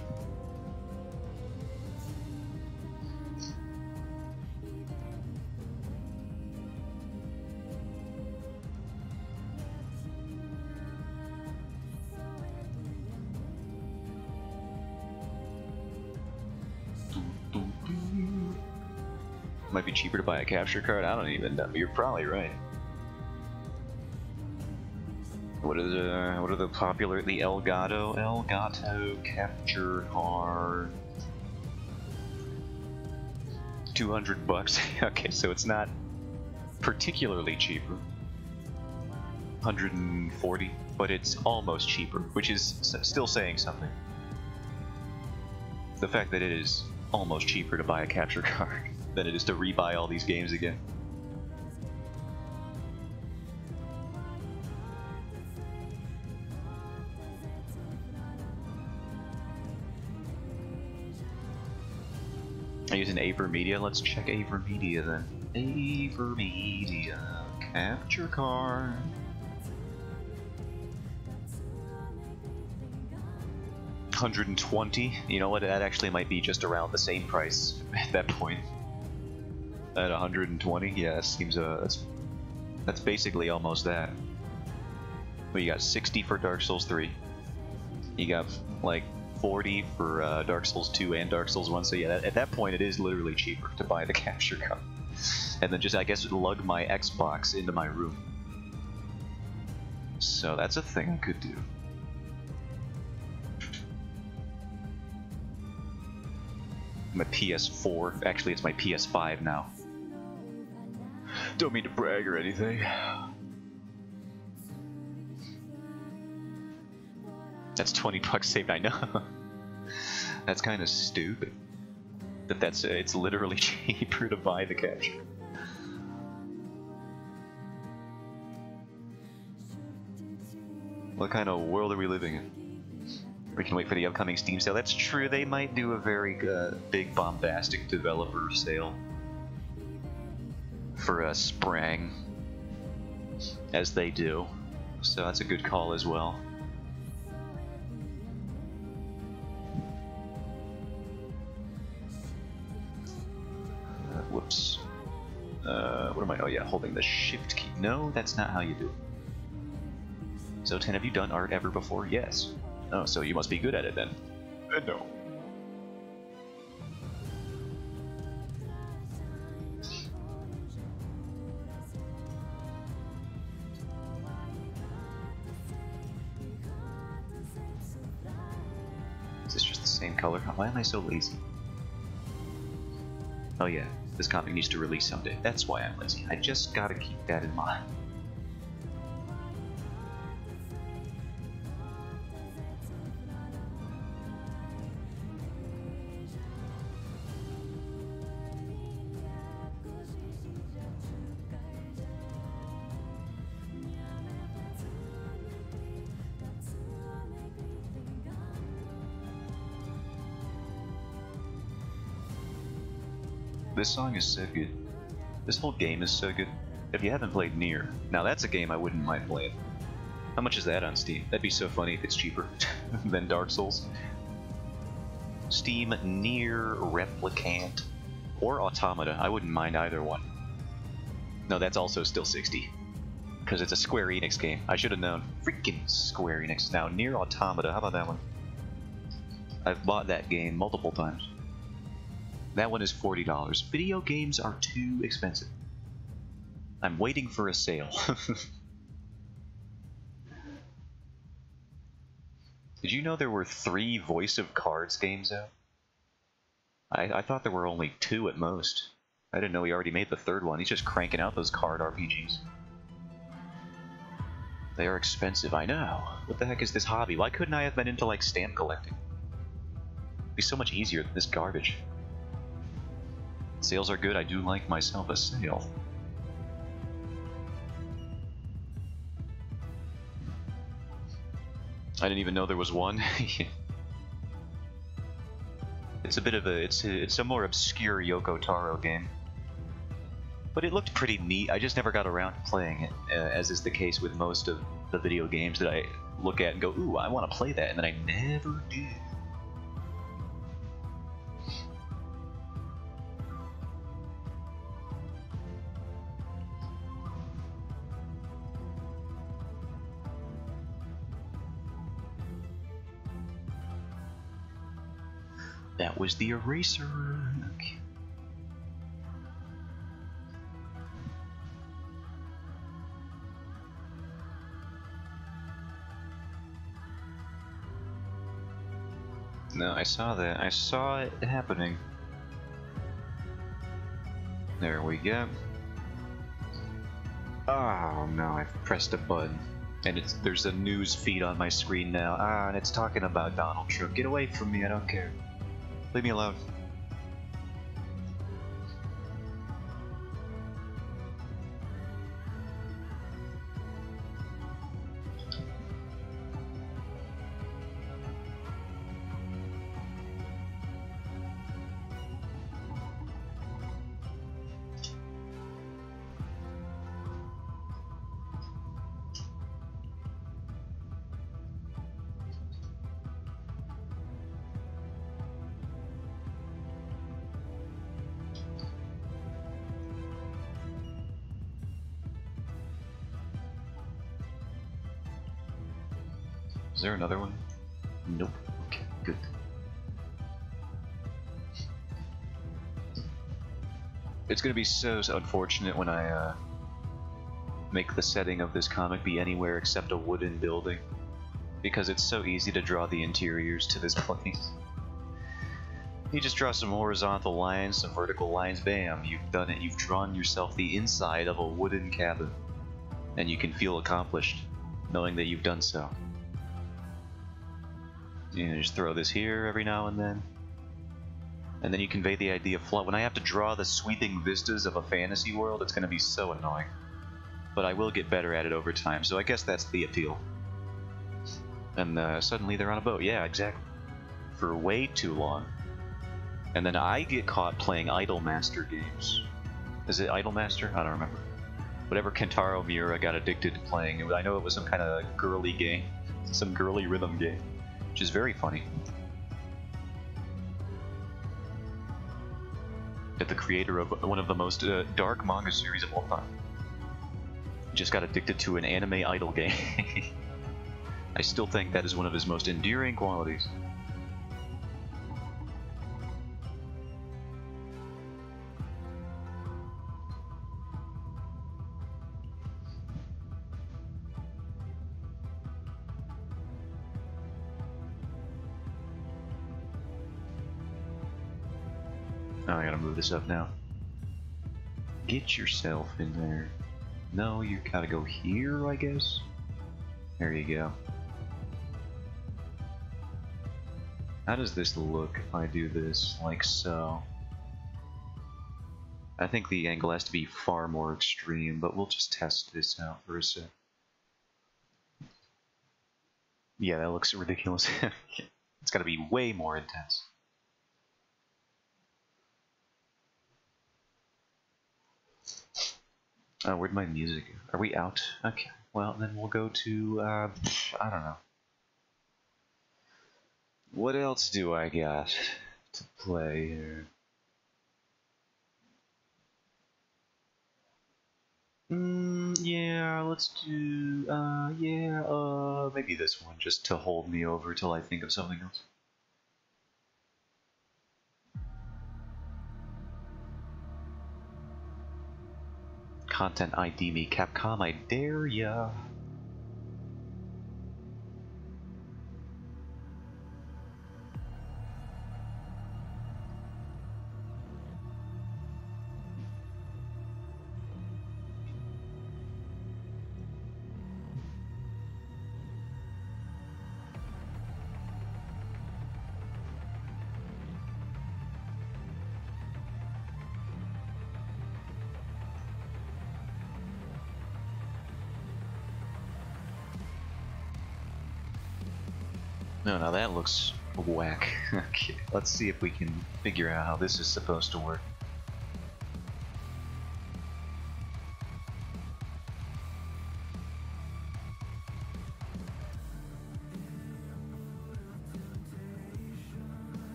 S1: Might be cheaper to buy a capture card. I don't even know. You're probably right. What are the popular? The Elgato capture card. $200. Okay, so it's not particularly cheaper. 140, but it's almost cheaper, which is still saying something. The fact that it is almost cheaper to buy a capture card than it is to rebuy all these games again. I'm using AverMedia. Let's check AverMedia then. AverMedia capture card. $120. You know what? That actually might be just around the same price at that point. At 120, yeah, it seems that's basically almost that. But you got 60 for Dark Souls 3. You got like 40 for Dark Souls 2 and Dark Souls 1. So yeah, at that point it is literally cheaper to buy the capture card. And then just, I guess, lug my Xbox into my room. So that's a thing I could do. My PS4, actually it's my PS5 now. Don't mean to brag or anything. That's $20 saved, I know. That's kind of stupid. But it's literally cheaper to buy the capture. What kind of world are we living in? We can wait for the upcoming Steam sale. That's true, they might do a very big bombastic developer sale for spring, as they do. So that's a good call as well. Whoops. What am I? Oh yeah, holding the shift key. No, that's not how you do it. So, Ten, have you done art ever before? Yes. Oh, so you must be good at it then. No. Is this just the same color? Why am I so lazy? Oh yeah, this comic needs to release someday. That's why I'm lazy. I just gotta keep that in mind. This song is so good. This whole game is so good. If you haven't played Nier, now that's a game I wouldn't mind playing. How much is that on Steam? That'd be so funny if it's cheaper than Dark Souls. Steam, Nier, Replicant, or Automata. I wouldn't mind either one. No, that's also still 60. Because it's a Square Enix game. I should have known. Freaking Square Enix. Now, Nier Automata, how about that one? I've bought that game multiple times. That one is $40. Video games are too expensive. I'm waiting for a sale. Did you know there were 3 Voice of Cards games out? I thought there were only 2 at most. I didn't know he already made the 3rd one. He's just cranking out those card RPGs. They are expensive, I know. What the heck is this hobby? Why couldn't I have been into, like, stamp collecting? It'd be so much easier than this garbage. Sales are good, I do like myself a sale. I didn't even know there was one. It's a bit of a it's a more obscure Yoko Taro game, but it looked pretty neat. I just never got around to playing it, as is the case with most of the video games that I look at and go, "Ooh, I want to play that," and then I never did. That was the eraser. Okay. No, I saw that. I saw it happening. There we go. Oh no, I've pressed a button. And there's a news feed on my screen now. And it's talking about Donald Trump. Get away from me, I don't care. Leave me alone. Is there another one? Nope. Okay, good. It's gonna be so unfortunate when I make the setting of this comic be anywhere except a wooden building, because it's so easy to draw the interiors to this place. You just draw some horizontal lines, some vertical lines, bam, you've done it. You've drawn yourself the inside of a wooden cabin, and you can feel accomplished knowing that you've done so. You know, just throw this here every now and then you convey the idea of flow. When I have to draw the sweeping vistas of a fantasy world, it's going to be so annoying. But I will get better at it over time, so I guess that's the appeal. And suddenly they're on a boat. Yeah, exactly. For way too long. And then I get caught playing Idolmaster games. Is it Idolmaster? I don't remember. Whatever Kentaro Miura got addicted to playing. I know it was some kind of girly game. Some girly rhythm game. Which is very funny. That the creator of one of the most dark manga series of all time just got addicted to an anime idol game. I still think that is one of his most endearing qualities. Oh, I gotta move this up now. Get yourself in there. No, you gotta go here, I guess? There you go. How does this look if I do this like so? I think the angle has to be far more extreme, but we'll just test this out for a sec. Yeah, that looks ridiculous. It's gotta be way more intense. Where'd my music go? Are we out? Okay, well then we'll go to, I don't know. What else do I got to play here? Yeah, let's do, maybe this one, just to hold me over till I think of something else. Content ID me, Capcom, I dare ya. No, now that looks whack. Okay, let's see if we can figure out how this is supposed to work.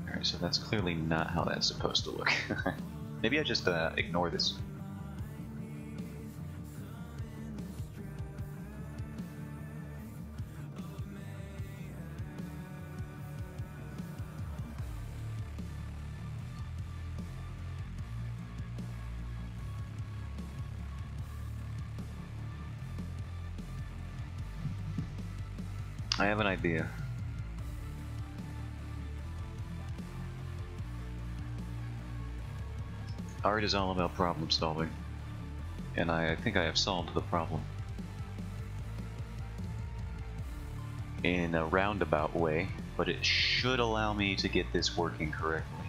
S1: Alright, so that's clearly not how that's supposed to look. Maybe I just ignore this. I have an idea. Art is all about problem solving, and I think I have solved the problem. In a roundabout way, but it should allow me to get this working correctly.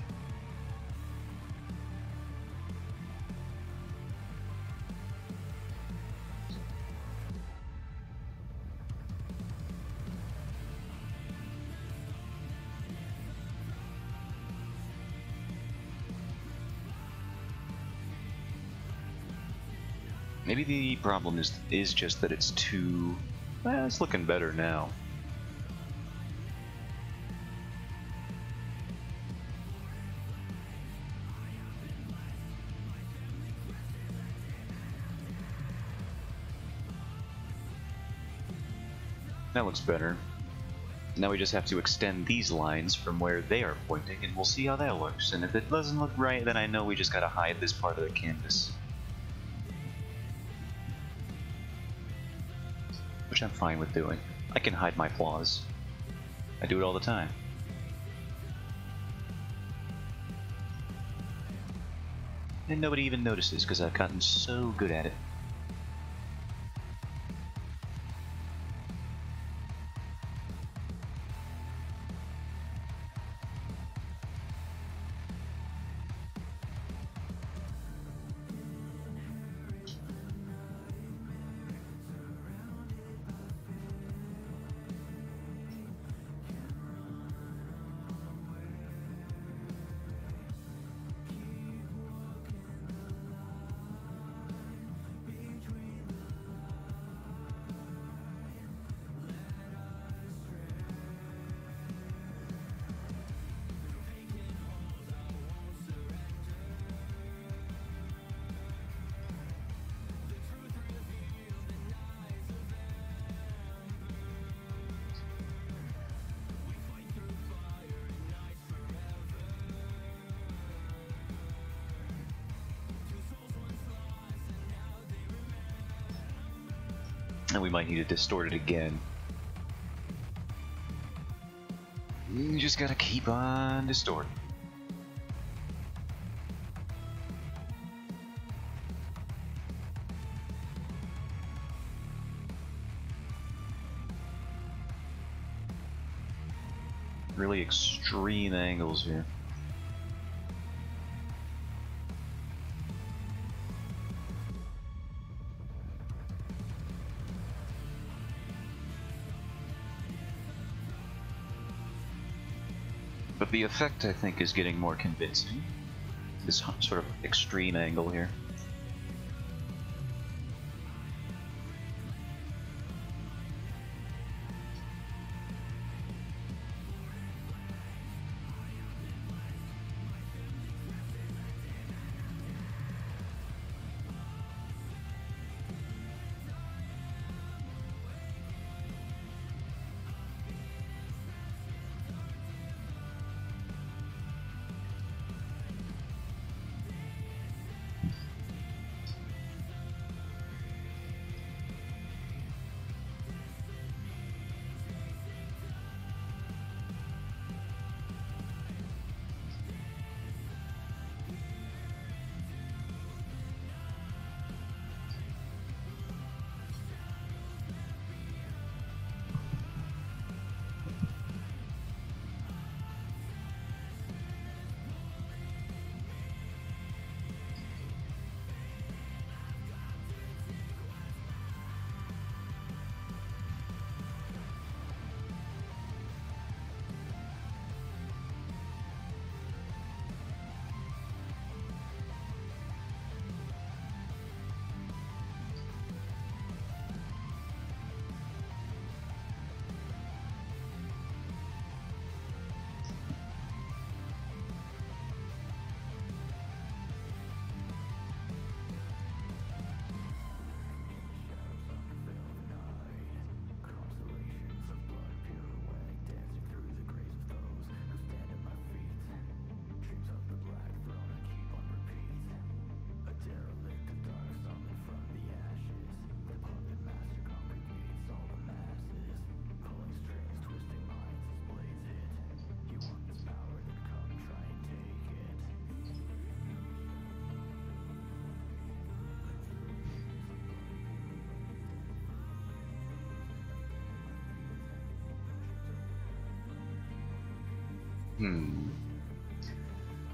S1: Maybe the problem is just that it's too... Well, it's looking better now. That looks better. Now we just have to extend these lines from where they are pointing, and we'll see how that looks. And if it doesn't look right, then I know we just gotta hide this part of the canvas. Which I'm fine with doing. I can hide my flaws. I do it all the time. And nobody even notices because I've gotten so good at it. And we might need to distort it again. You just gotta keep on distorting. Really extreme angles here. But the effect, I think, is getting more convincing. This sort of extreme angle here.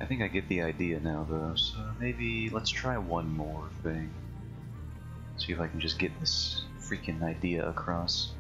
S1: I think I get the idea now, though, so maybe let's try one more thing. See if I can just get this freaking idea across.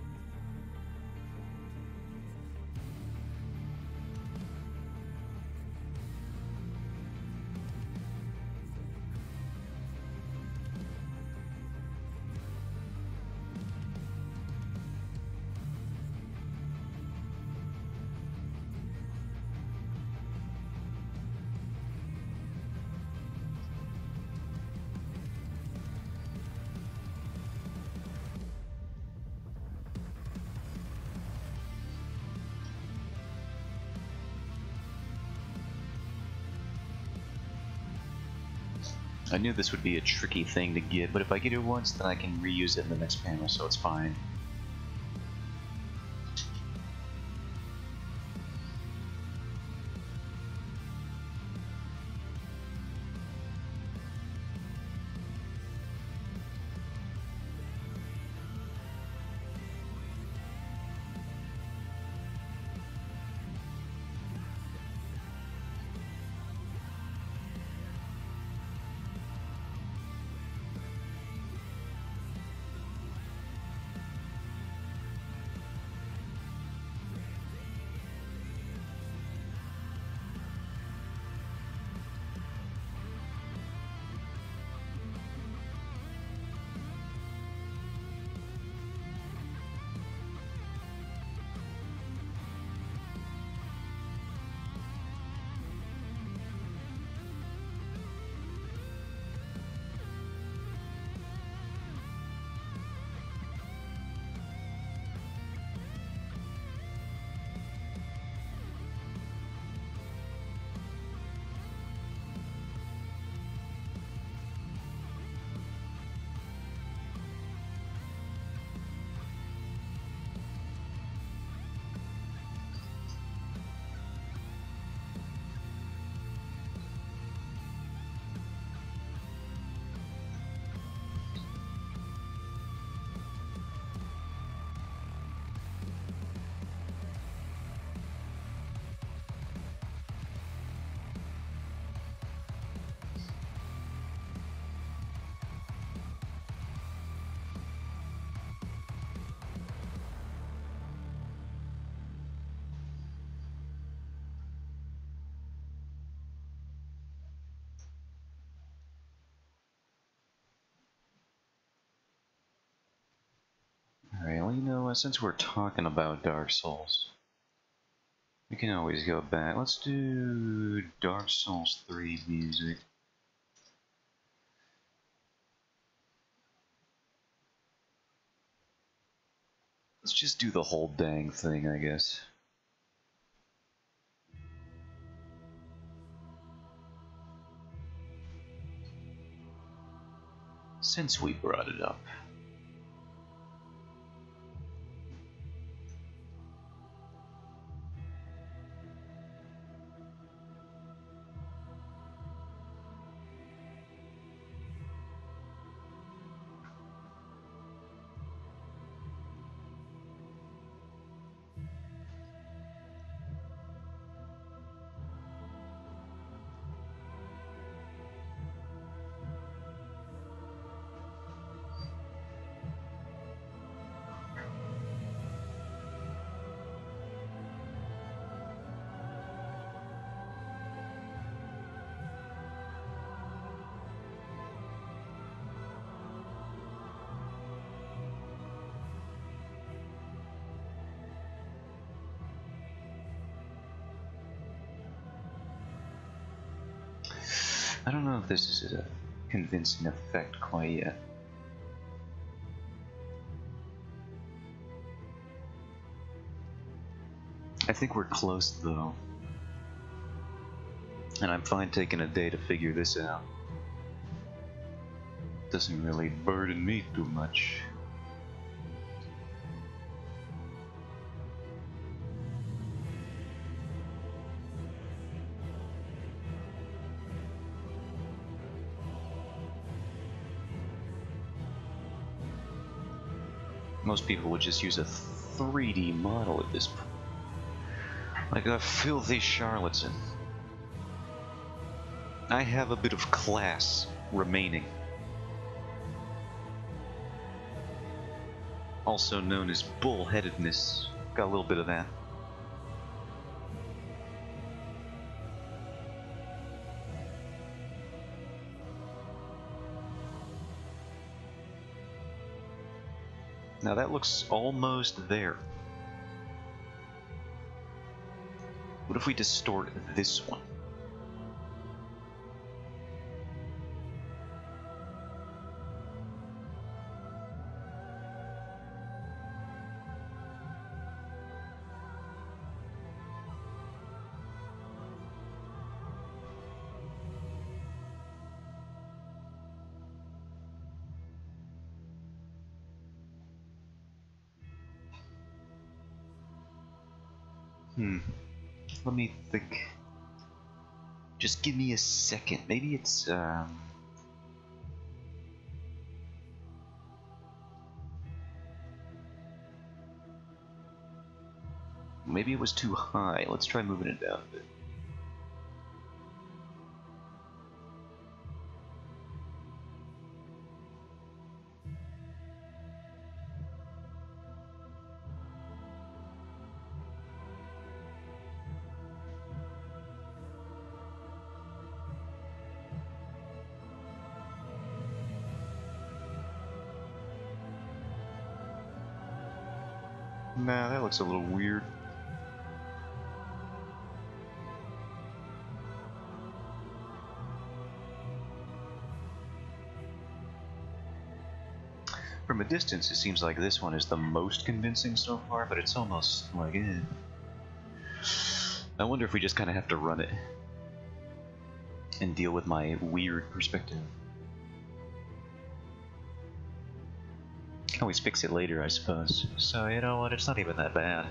S1: I knew this would be a tricky thing to get, but if I get it once, then I can reuse it in the next panel, so it's fine. Alright, well, you know, since we're talking about Dark Souls, we can always go back. Let's do Dark Souls 3 music. Let's just do the whole dang thing, I guess. Since we brought it up. I don't know if this is a convincing effect quite yet. I think we're close though. And I'm fine taking a day to figure this out. Doesn't really burden me too much. Most people would just use a 3D model at this point. Like a filthy charlatan. I have a bit of class remaining. Also known as bullheadedness. Got a little bit of that. Now that looks almost there. What if we distort this one? Let me think. Just give me a second. Maybe it's, maybe it was too high. Let's try moving it down a bit. Nah, that looks a little weird. From a distance, it seems like this one is the most convincing so far, but it's almost like, I wonder if we just kind of have to run it and deal with my weird perspective. Can always fix it later, I suppose. So, you know what, it's not even that bad.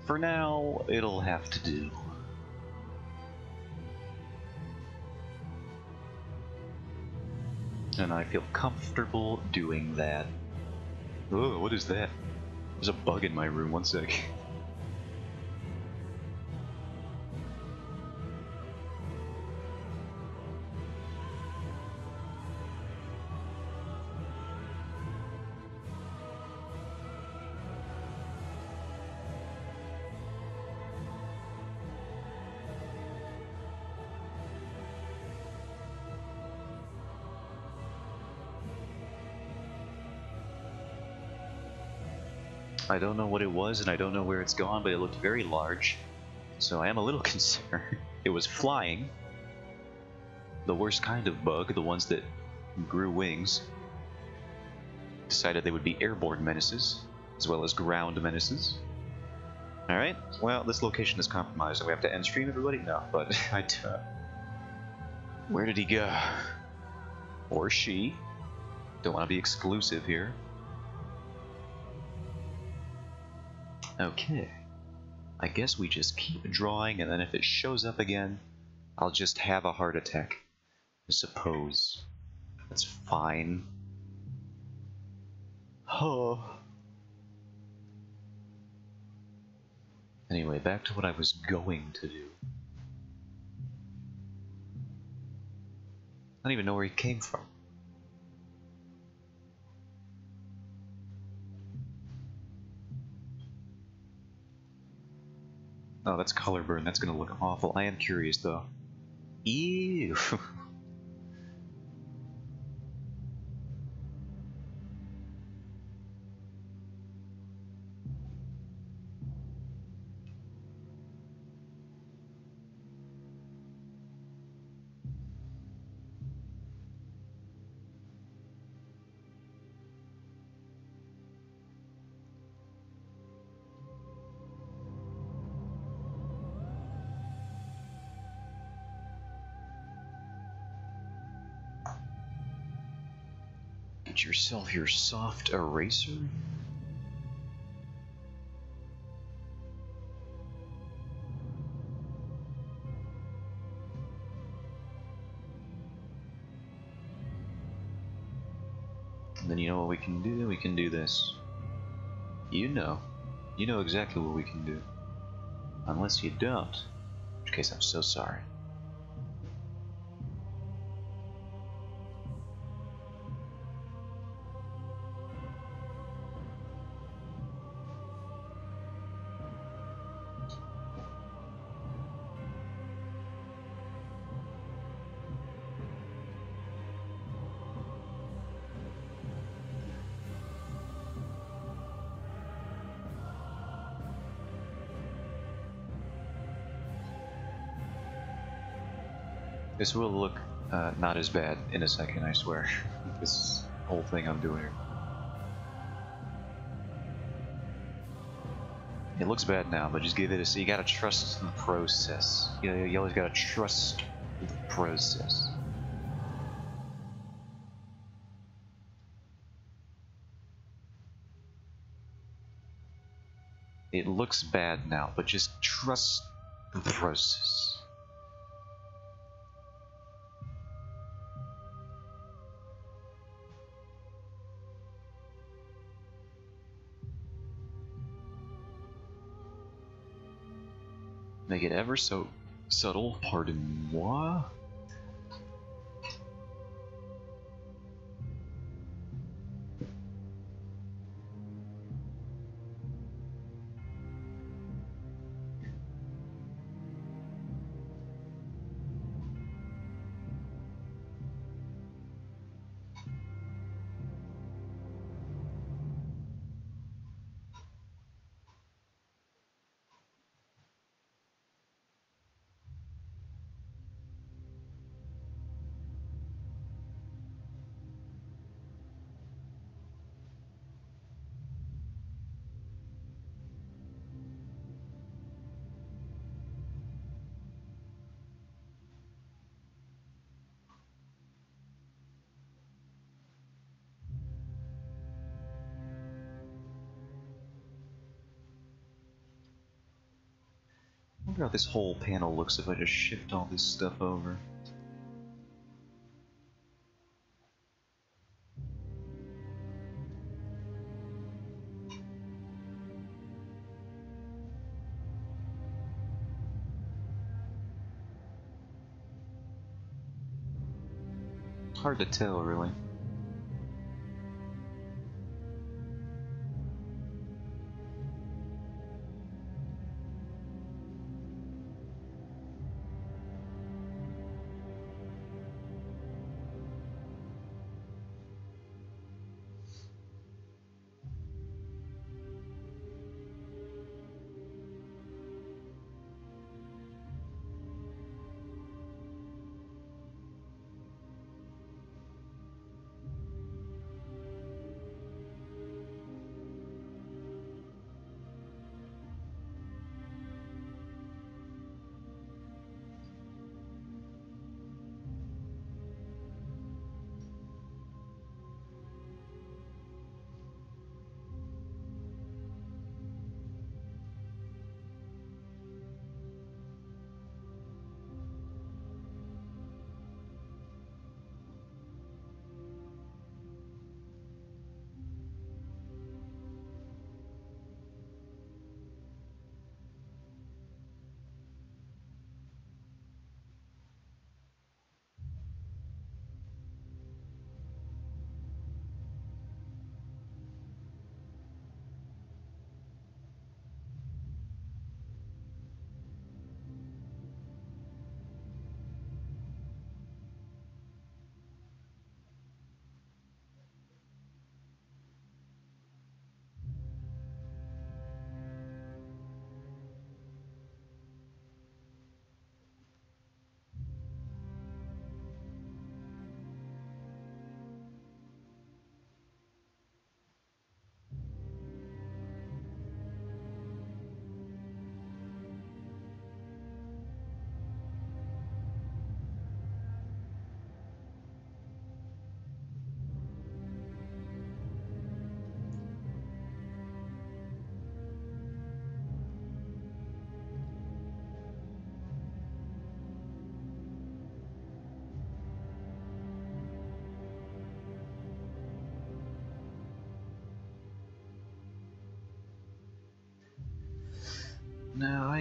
S1: For now, it'll have to do. And I feel comfortable doing that. Oh, what is that? There's a bug in my room, one sec. I don't know what it was and I don't know where it's gone, but it looked very large. So I am a little concerned. It was flying. The worst kind of bug, the ones that grew wings. Decided they would be airborne menaces, as well as ground menaces. Alright, well, this location is compromised, so we have to end stream, everybody? No, but where did he go? Or she? Don't want to be exclusive here. Okay. I guess we just keep drawing, and then if it shows up again, I'll just have a heart attack. I suppose. That's fine. Oh. Anyway, back to what I was going to do. I don't even know where he came from. Oh, that's color burn. That's gonna look awful. I am curious, though. Ew! Get yourself your soft eraser. And then you know what we can do? We can do this. You know. You know exactly what we can do. Unless you don't. In which case, I'm so sorry. This will look not as bad in a second, I swear. This whole thing I'm doing here. It looks bad now, but just give it a. You gotta trust the process. You always gotta trust the process. It looks bad now, but just trust the process. Make it ever so subtle, pardon moi. I wonder how this whole panel looks if I just shift all this stuff over. Hard to tell, really.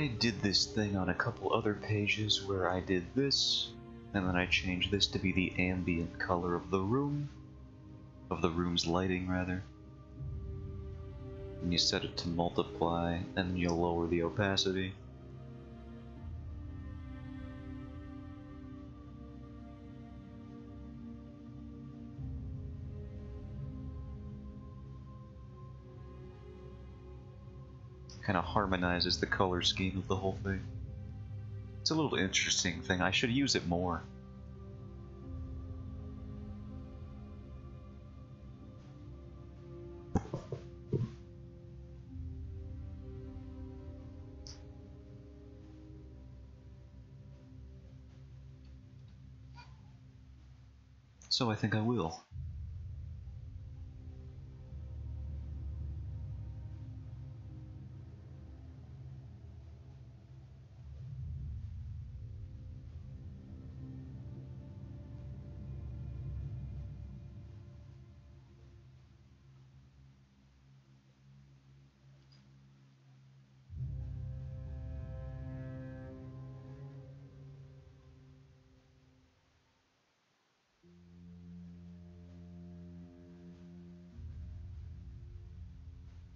S1: I did this thing on a couple other pages where I did this, and then I changed this to be the ambient color of the room, of the room's lighting rather. And you set it to multiply, and you lower the opacity. Kind of harmonizes the color scheme of the whole thing. It's a little interesting thing. I should use it more. So I think I will.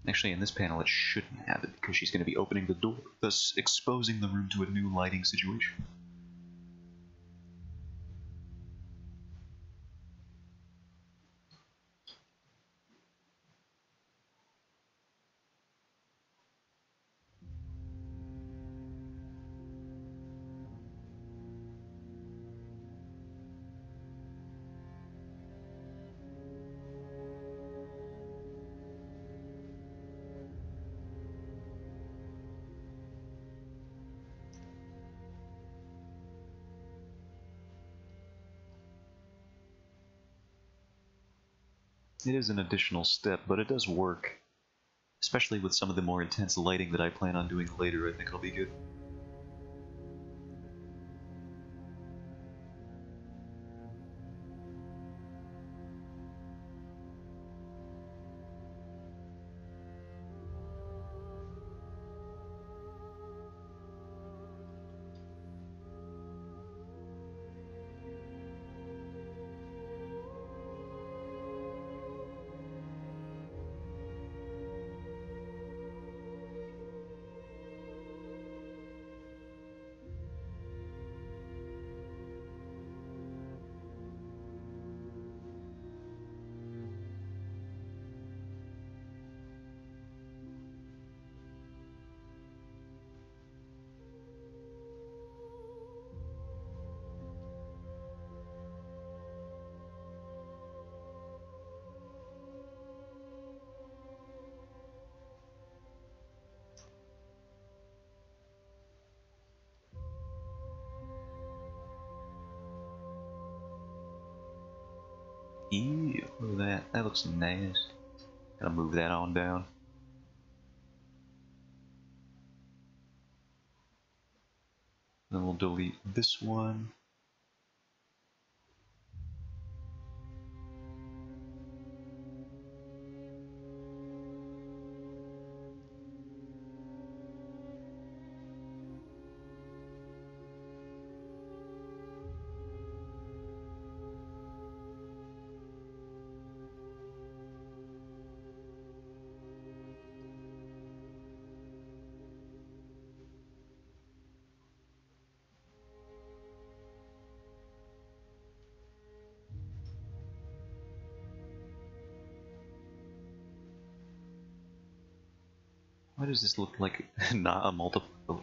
S1: Actually, in this panel it shouldn't have it, because she's going to be opening the door, thus exposing the room to a new lighting situation. It is an additional step, but it does work. Especially with some of the more intense lighting that I plan on doing later, I think it'll be good. Ew, look at that. That looks nice. Gotta move that on down. Then we'll delete this one. Why does this look like not a multiple color?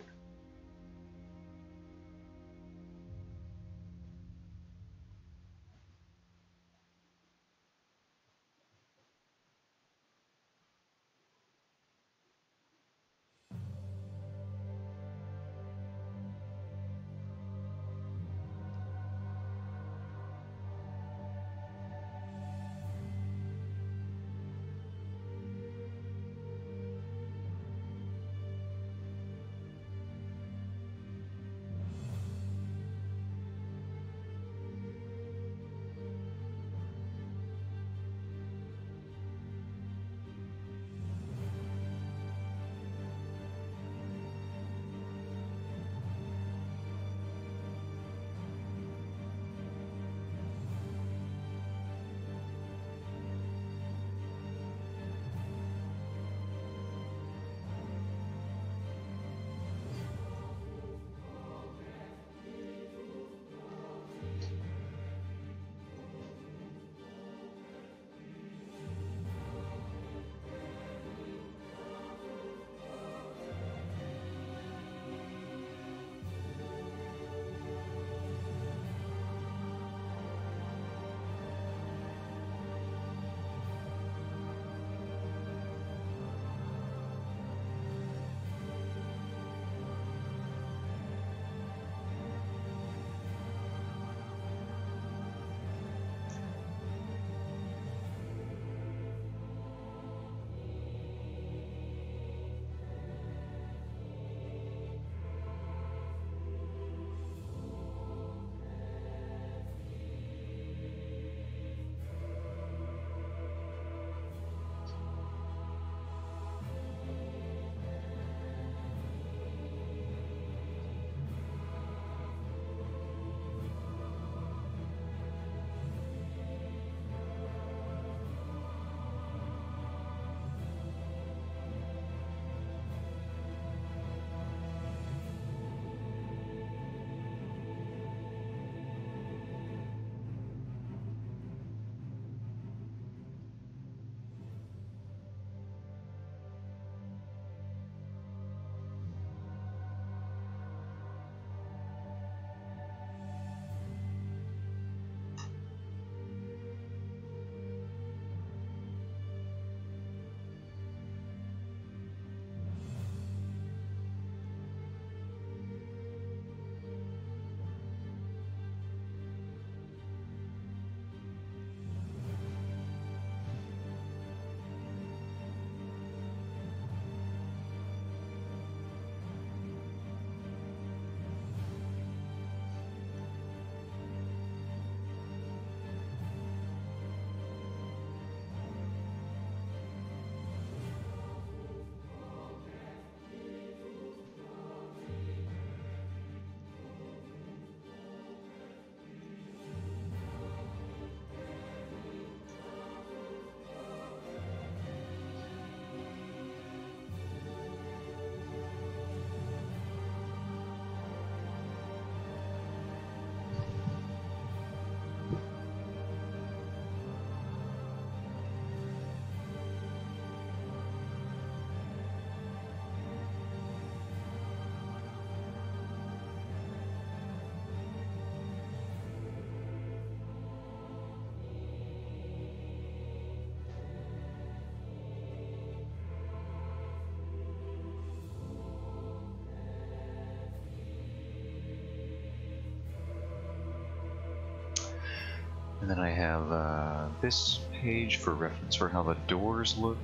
S1: And then I have this page for reference for how the doors look.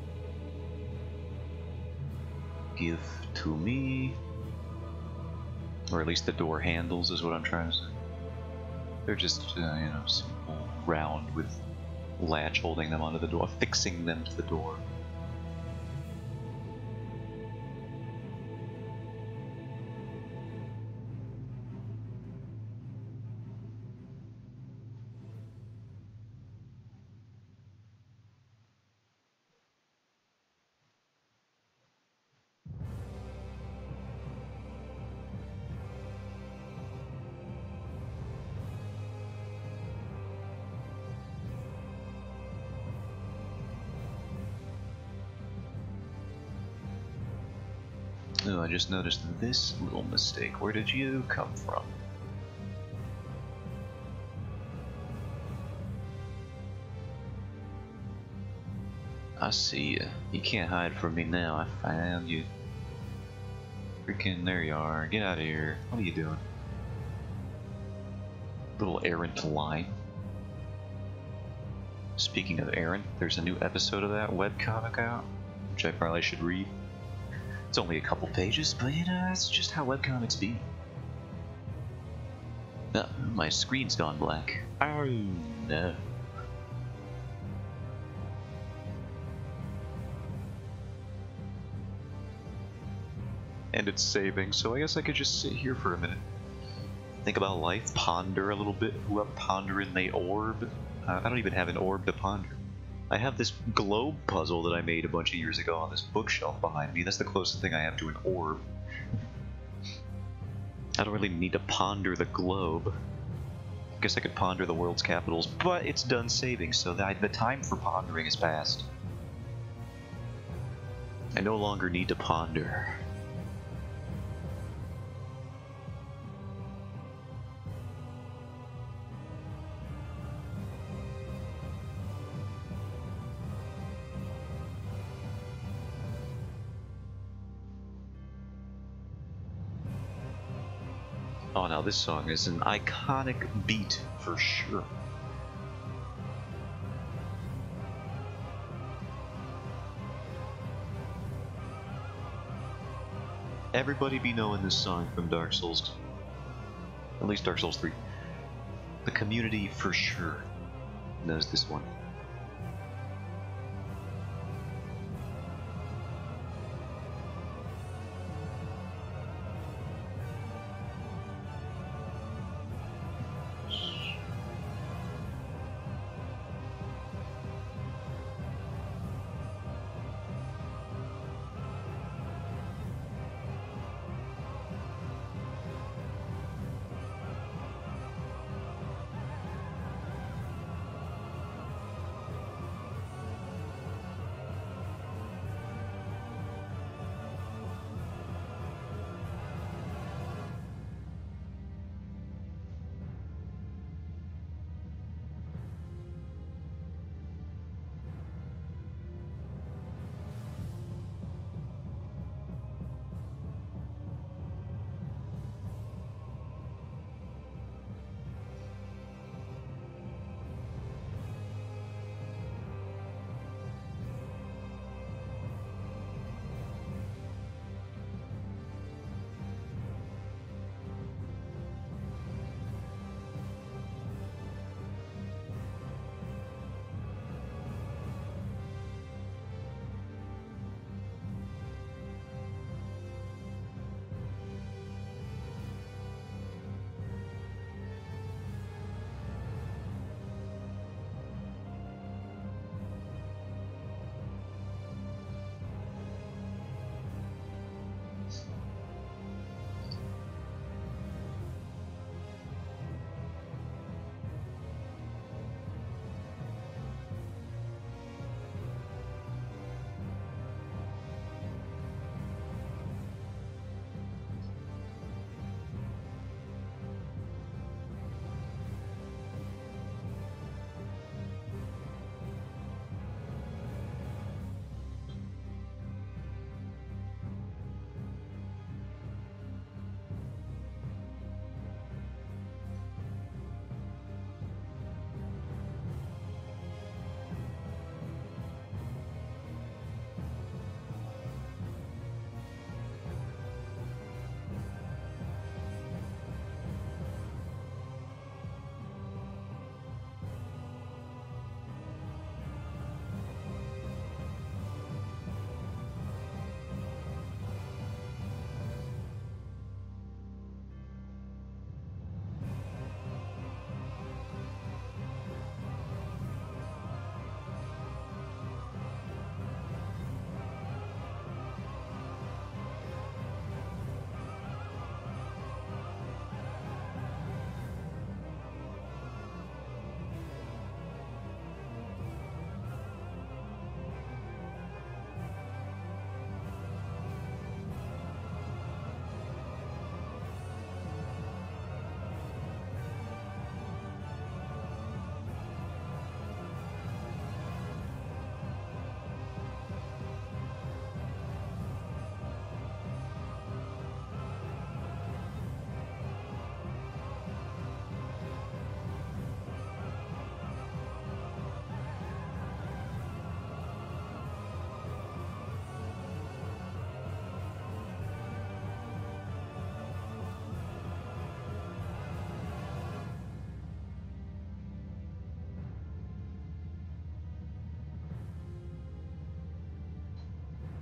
S1: Give to me. Or at least the door handles is what I'm trying to say. They're just, you know, simple, round with latch holding them onto the door, fixing them to the door. Oh, I just noticed this little mistake. Where did you come from? I see ya. You can't hide from me now. I found you. Freaking, there you are. Get out of here. What are you doing? Little errant line. Speaking of errant, there's a new episode of that webcomic out, which I probably should read. It's only a couple pages, but you know, that's just how webcomics be. My screen's gone black. Oh no. And it's saving, so I guess I could just sit here for a minute. Think about life, ponder a little bit. Who I'm pondering the orb. I don't even have an orb to ponder. I have this globe puzzle that I made a bunch of years ago on this bookshelf behind me. That's the closest thing I have to an orb. I don't really need to ponder the globe. I guess I could ponder the world's capitals, but it's done saving, so the time for pondering is past. I no longer need to ponder. Oh, now this song is an iconic beat for sure. Everybody be knowing this song from Dark Souls. At least Dark Souls 3. The community for sure knows this one.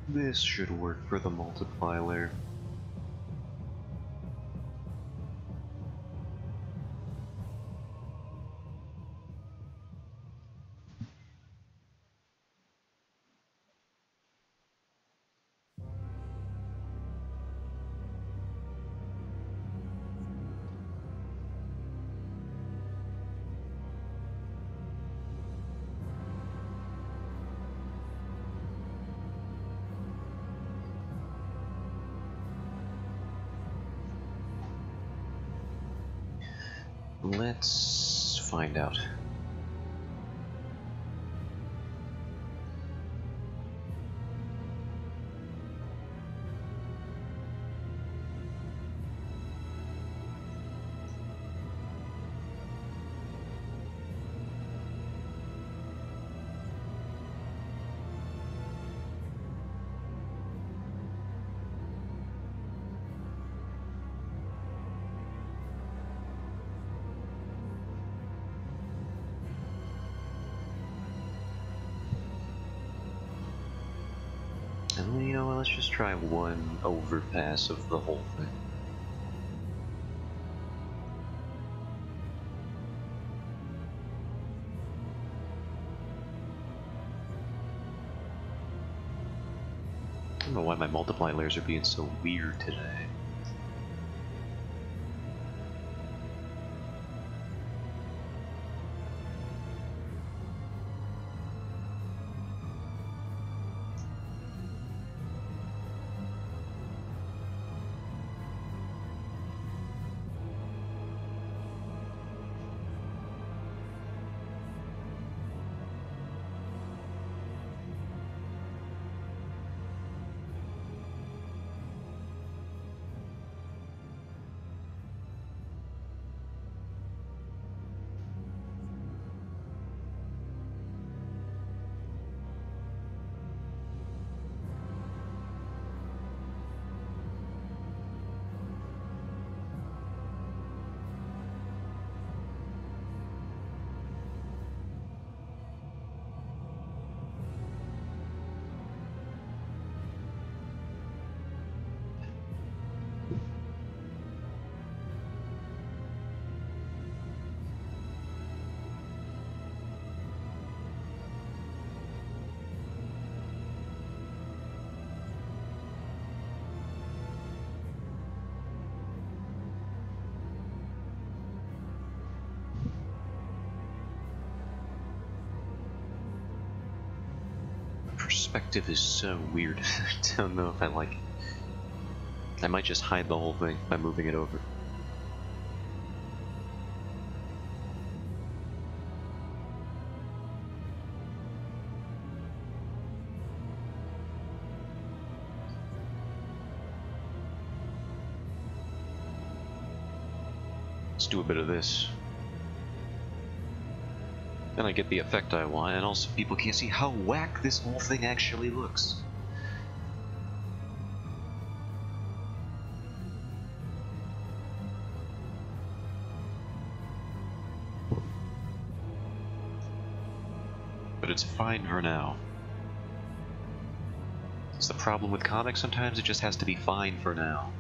S1: This should work for the multiply layer. Let's find out. And you know what, let's just try one overpass of the whole thing. I don't know why my multiply layers are being so weird today. Perspective is so weird. I don't know if I like it. I might just hide the whole thing by moving it over. Let's do a bit of this. Then I get the effect I want, and also people can't see how whack this whole thing actually looks. But it's fine for now. It's the problem with comics, sometimes it just has to be fine for now.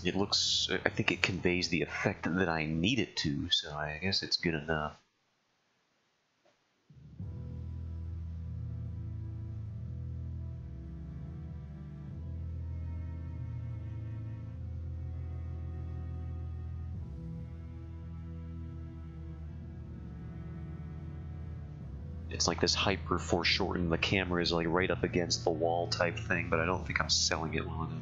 S1: It looks, I think it conveys the effect that I need it to, so I guess it's good enough. It's like this hyper foreshortened, the camera is like right up against the wall type thing, but I don't think I'm selling it well enough.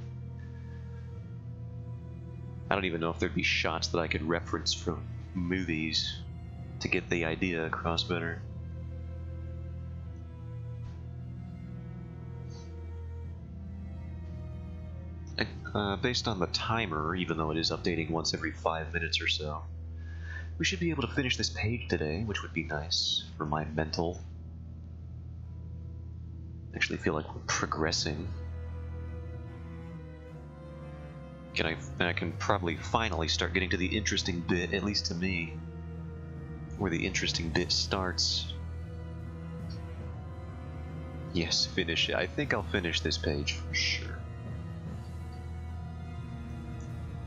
S1: I don't even know if there'd be shots that I could reference from movies to get the idea across better. Based on the timer, even though it is updating once every 5 minutes or so, we should be able to finish this page today, which would be nice for my mental. I actually feel like we're progressing. I can probably finally start getting to the interesting bit, at least to me. where the interesting bit starts. Yes, finish it. I think I'll finish this page for sure.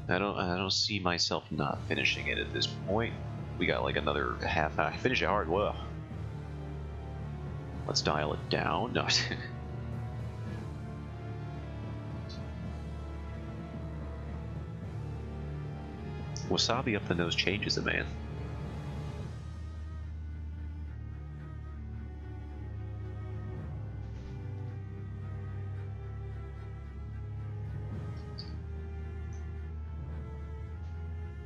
S1: I don't see myself not finishing it at this point. We got like another half hour. Finish it hard. Whoa. Let's dial it down. No. Wasabi up the nose changes it, man.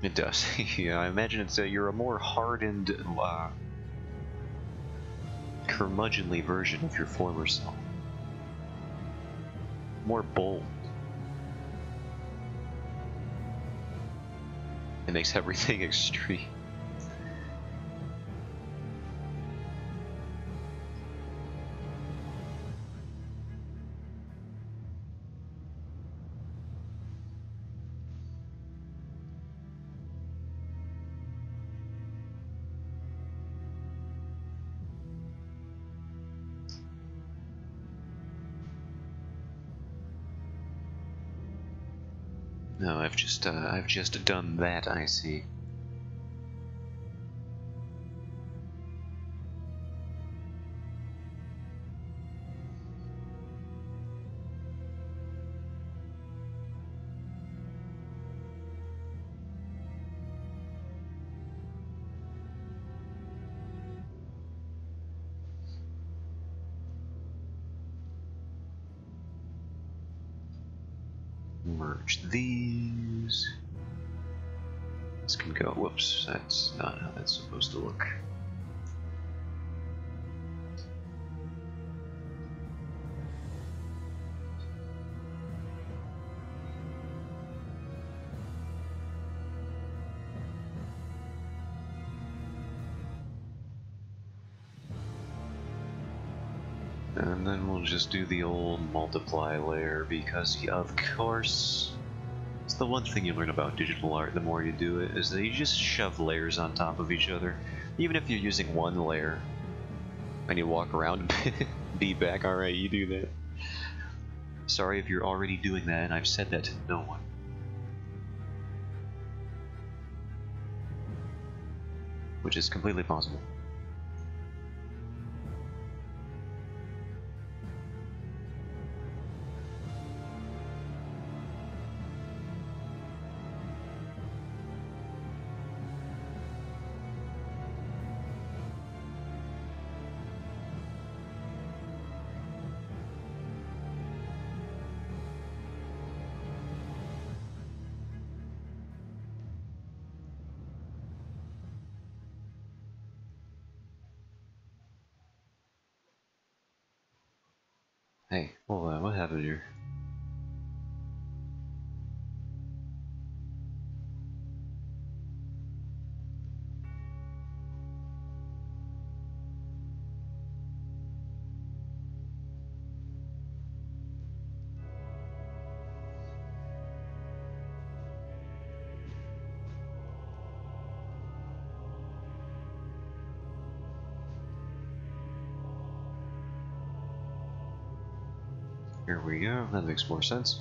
S1: It does. Yeah, I imagine it's you're a more hardened, curmudgeonly version of your former self. More bold. It makes everything extreme. No, I've just done that, I see. Merge these. This can go. Whoops, that's not how that's supposed to look. And then we'll just do the old multiply layer because, of course, it's the one thing you learn about digital art the more you do it, is that you just shove layers on top of each other. Even if you're using one layer and you walk around and beat back, alright, you do that. Sorry if you're already doing that and I've said that to no one. Which is completely possible. Hey, hold on, what happened here? Here we go, that makes more sense.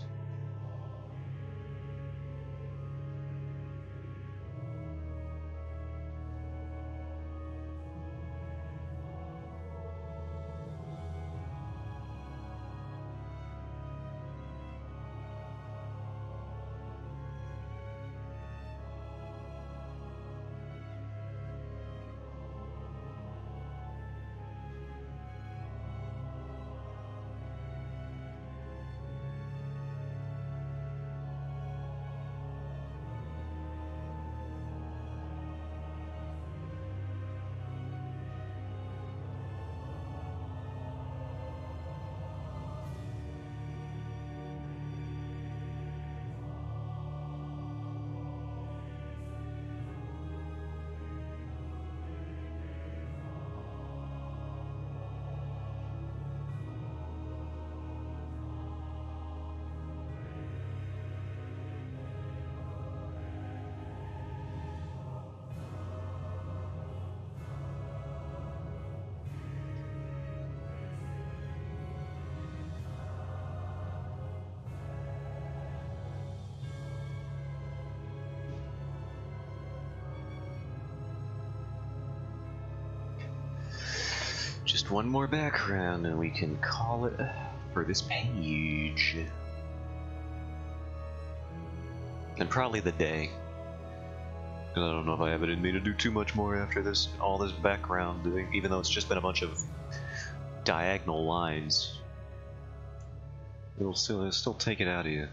S1: Just one more background and we can call it for this page. And probably the day. I don't know if I have it in me to do too much more after this, all this background doing, even though it's just been a bunch of diagonal lines. It'll still take it out of you.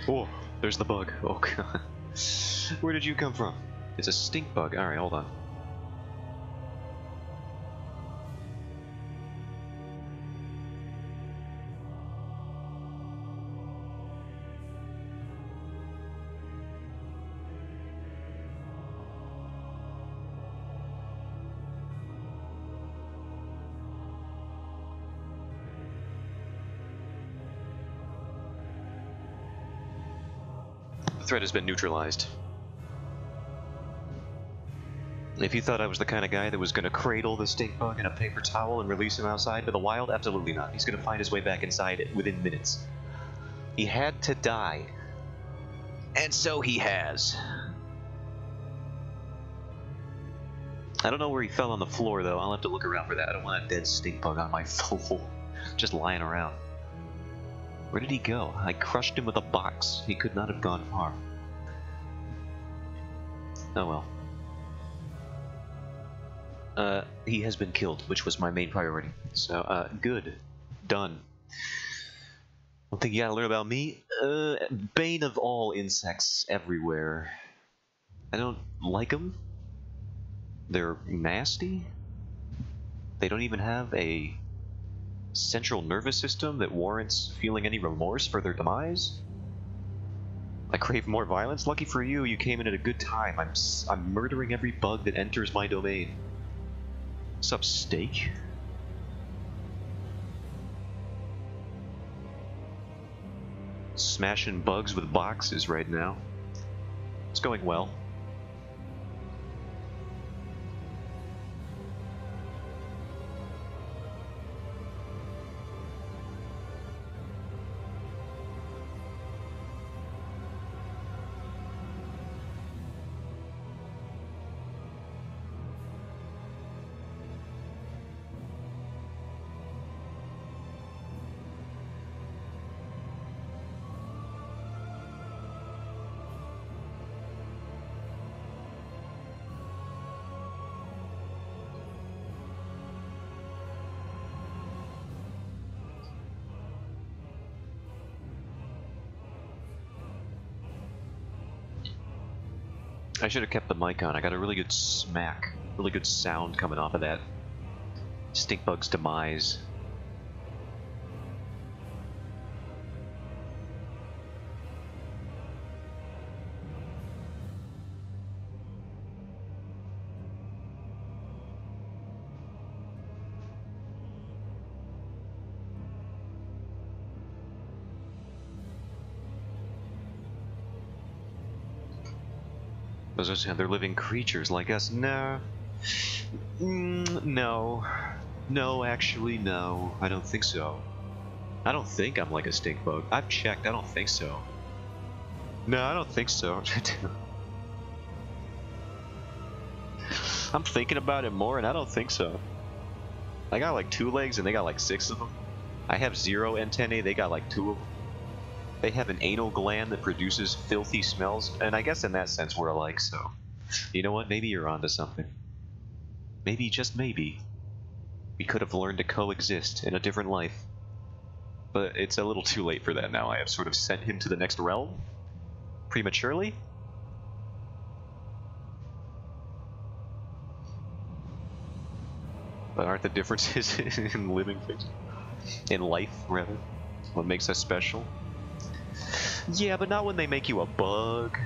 S1: Oh, there's the bug. Oh god. Where did you come from? It's a stink bug. Alright, hold on. The threat has been neutralized. If you thought I was the kind of guy that was going to cradle the stink bug in a paper towel and release him outside to the wild, absolutely not. He's going to find his way back inside it within minutes. He had to die. And so he has. I don't know where he fell on the floor, though. I'll have to look around for that. I don't want a dead stink bug on my floor. Just lying around. Where did he go? I crushed him with a box. He could not have gone far. Oh well. He has been killed, which was my main priority. So, good. Done. One thing you gotta learn about me, bane of all insects everywhere. I don't like them. They're nasty. They don't even have a central nervous system that warrants feeling any remorse for their demise. I crave more violence. Lucky for you, you came in at a good time. I'm murdering every bug that enters my domain. What's up, steak? Smashing bugs with boxes right now. It's going well. I should have kept the mic on. I got a really good smack, really good sound coming off of that stink bug's demise. As I said, they're living creatures like us. No. No. No, actually, no. I don't think so. I don't think I'm like a stink bug. I've checked. I don't think so. No, I don't think so. I'm thinking about it more, and I don't think so. I got like 2 legs, and they got like 6 of them. I have 0 antennae. They got like 2 of them. They have an anal gland that produces filthy smells, and I guess in that sense we're alike, so You know what? Maybe you're onto something. Maybe, just maybe, we could have learned to coexist in a different life. But it's a little too late for that now. I have sort of sent him to the next realm prematurely. But aren't the differences in living things? In life, rather? What makes us special? Yeah, but not when they make you a bug.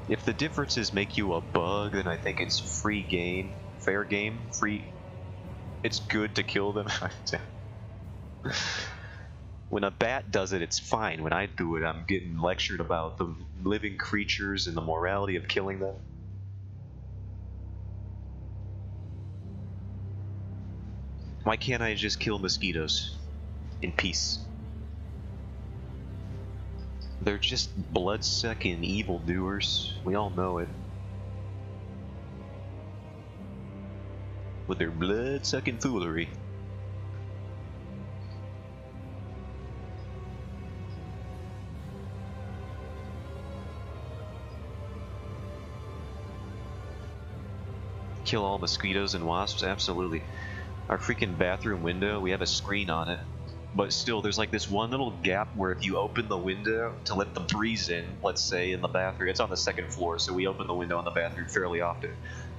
S1: If the differences make you a bug, then I think it's free game. Fair game. Free. It's good to kill them. When a bat does it, it's fine. When I do it, I'm getting lectured about the living creatures and the morality of killing them. Why can't I just kill mosquitoes in peace? They're just blood-sucking evildoers. We all know it. With their blood-sucking foolery. Kill all mosquitoes and wasps? Absolutely. Our freaking bathroom window, we have a screen on it. But still, there's like this one little gap where if you open the window to let the breeze in, let's say, in the bathroom, it's on the second floor, so we open the window in the bathroom fairly often.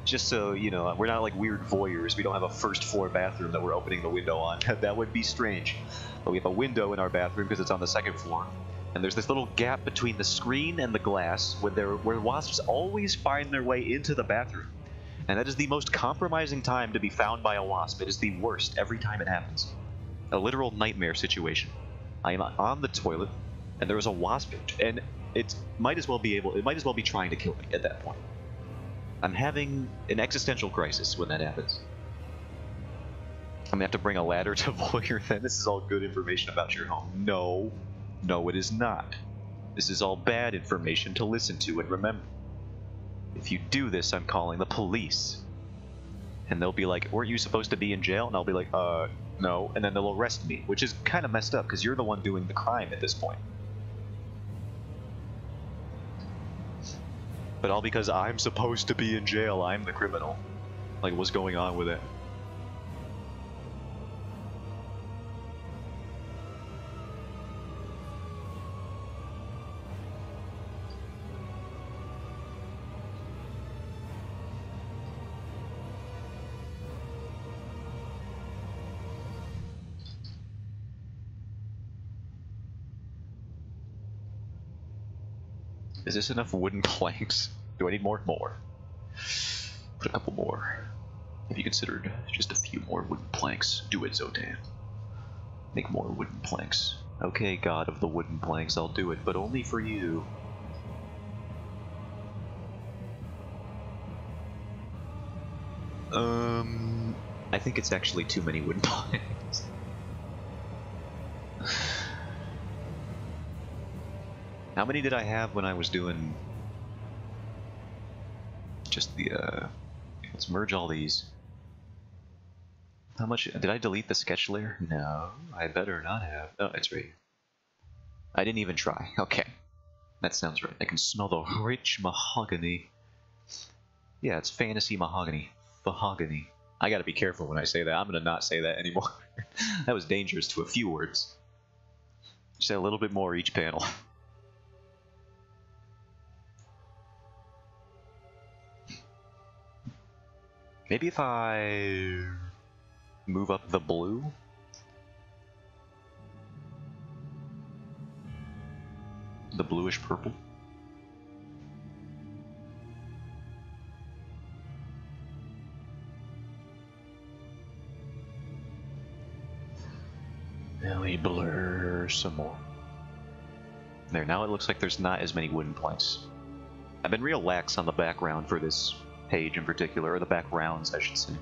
S1: Just so, you know, we're not like weird voyeurs. We don't have a first floor bathroom that we're opening the window on. That would be strange. But we have a window in our bathroom because it's on the second floor. And there's this little gap between the screen and the glass where wasps always find their way into the bathroom. And that is the most compromising time to be found by a wasp. It is the worst every time it happens. A literal nightmare situation. I am on the toilet, and there is a wasp, and it might as well be trying to kill me at that point. I'm having an existential crisis when that happens. I'm gonna have to bring a ladder to voyeur then. This is all good information about your home. No. No, it is not. This is all bad information to listen to and remember. If you do this, I'm calling the police. And they'll be like, weren't you supposed to be in jail? And I'll be like, no. And then they'll arrest me, which is kind of messed up because you're the one doing the crime at this point. But all because I'm supposed to be in jail, I'm the criminal. Like, what's going on with it? Is this enough wooden planks? Do I need more? More. Put a couple more. Have you considered just a few more wooden planks? Do it, Zotan. Make more wooden planks. Okay, god of the wooden planks, I'll do it, but only for you. I think it's actually too many wooden planks. How many did I have when I was doing just the, let's merge all these. How much, did I delete the sketch layer? No, I better not have. Oh, it's right here. I didn't even try. Okay. That sounds right. I can smell the rich mahogany. Yeah, it's fantasy mahogany. Mahogany. I gotta be careful when I say that. I'm gonna not say that anymore. That was dangerous to a few words. Just a little bit more each panel. Maybe if I move up the blue? The bluish purple? Now we blur some more. There, now it looks like there's not as many wooden planks. I've been real lax on the background for this page in particular, or the backgrounds, I should say.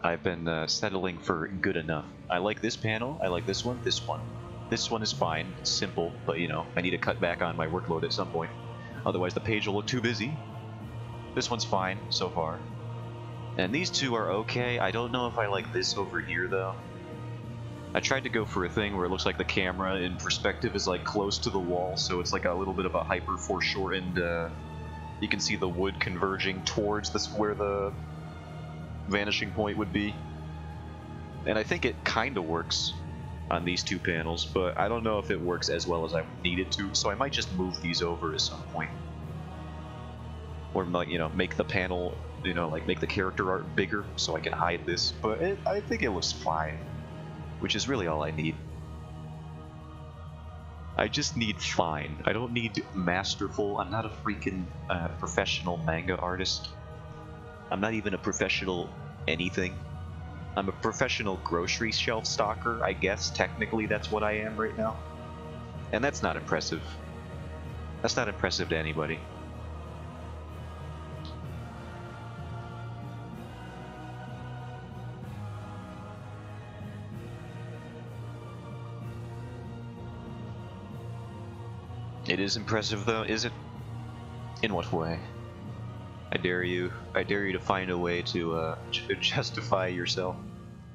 S1: I've been settling for good enough. I like this panel, I like this one, this one. This one is fine, it's simple, but you know, I need to cut back on my workload at some point. Otherwise the page will look too busy. This one's fine, so far. And these two are okay. I don't know if I like this over here, though. I tried to go for a thing where it looks like the camera in perspective is like close to the wall, so it's like a little bit of a hyper foreshortened. You can see the wood converging towards this where the vanishing point would be, and I think it kind of works on these two panels, but I don't know if it works as well as I need it to. So I might just move these over at some point, or make the panel, like make the character art bigger so I can hide this. But I think it looks fine, which is really all I need. I just need fine. I don't need masterful. I'm not a freaking professional manga artist. I'm not even a professional anything. I'm a professional grocery shelf stalker, I guess. Technically, that's what I am right now. And that's not impressive. That's not impressive to anybody. It is impressive, though, is it? In what way? I dare you to find a way to justify yourself.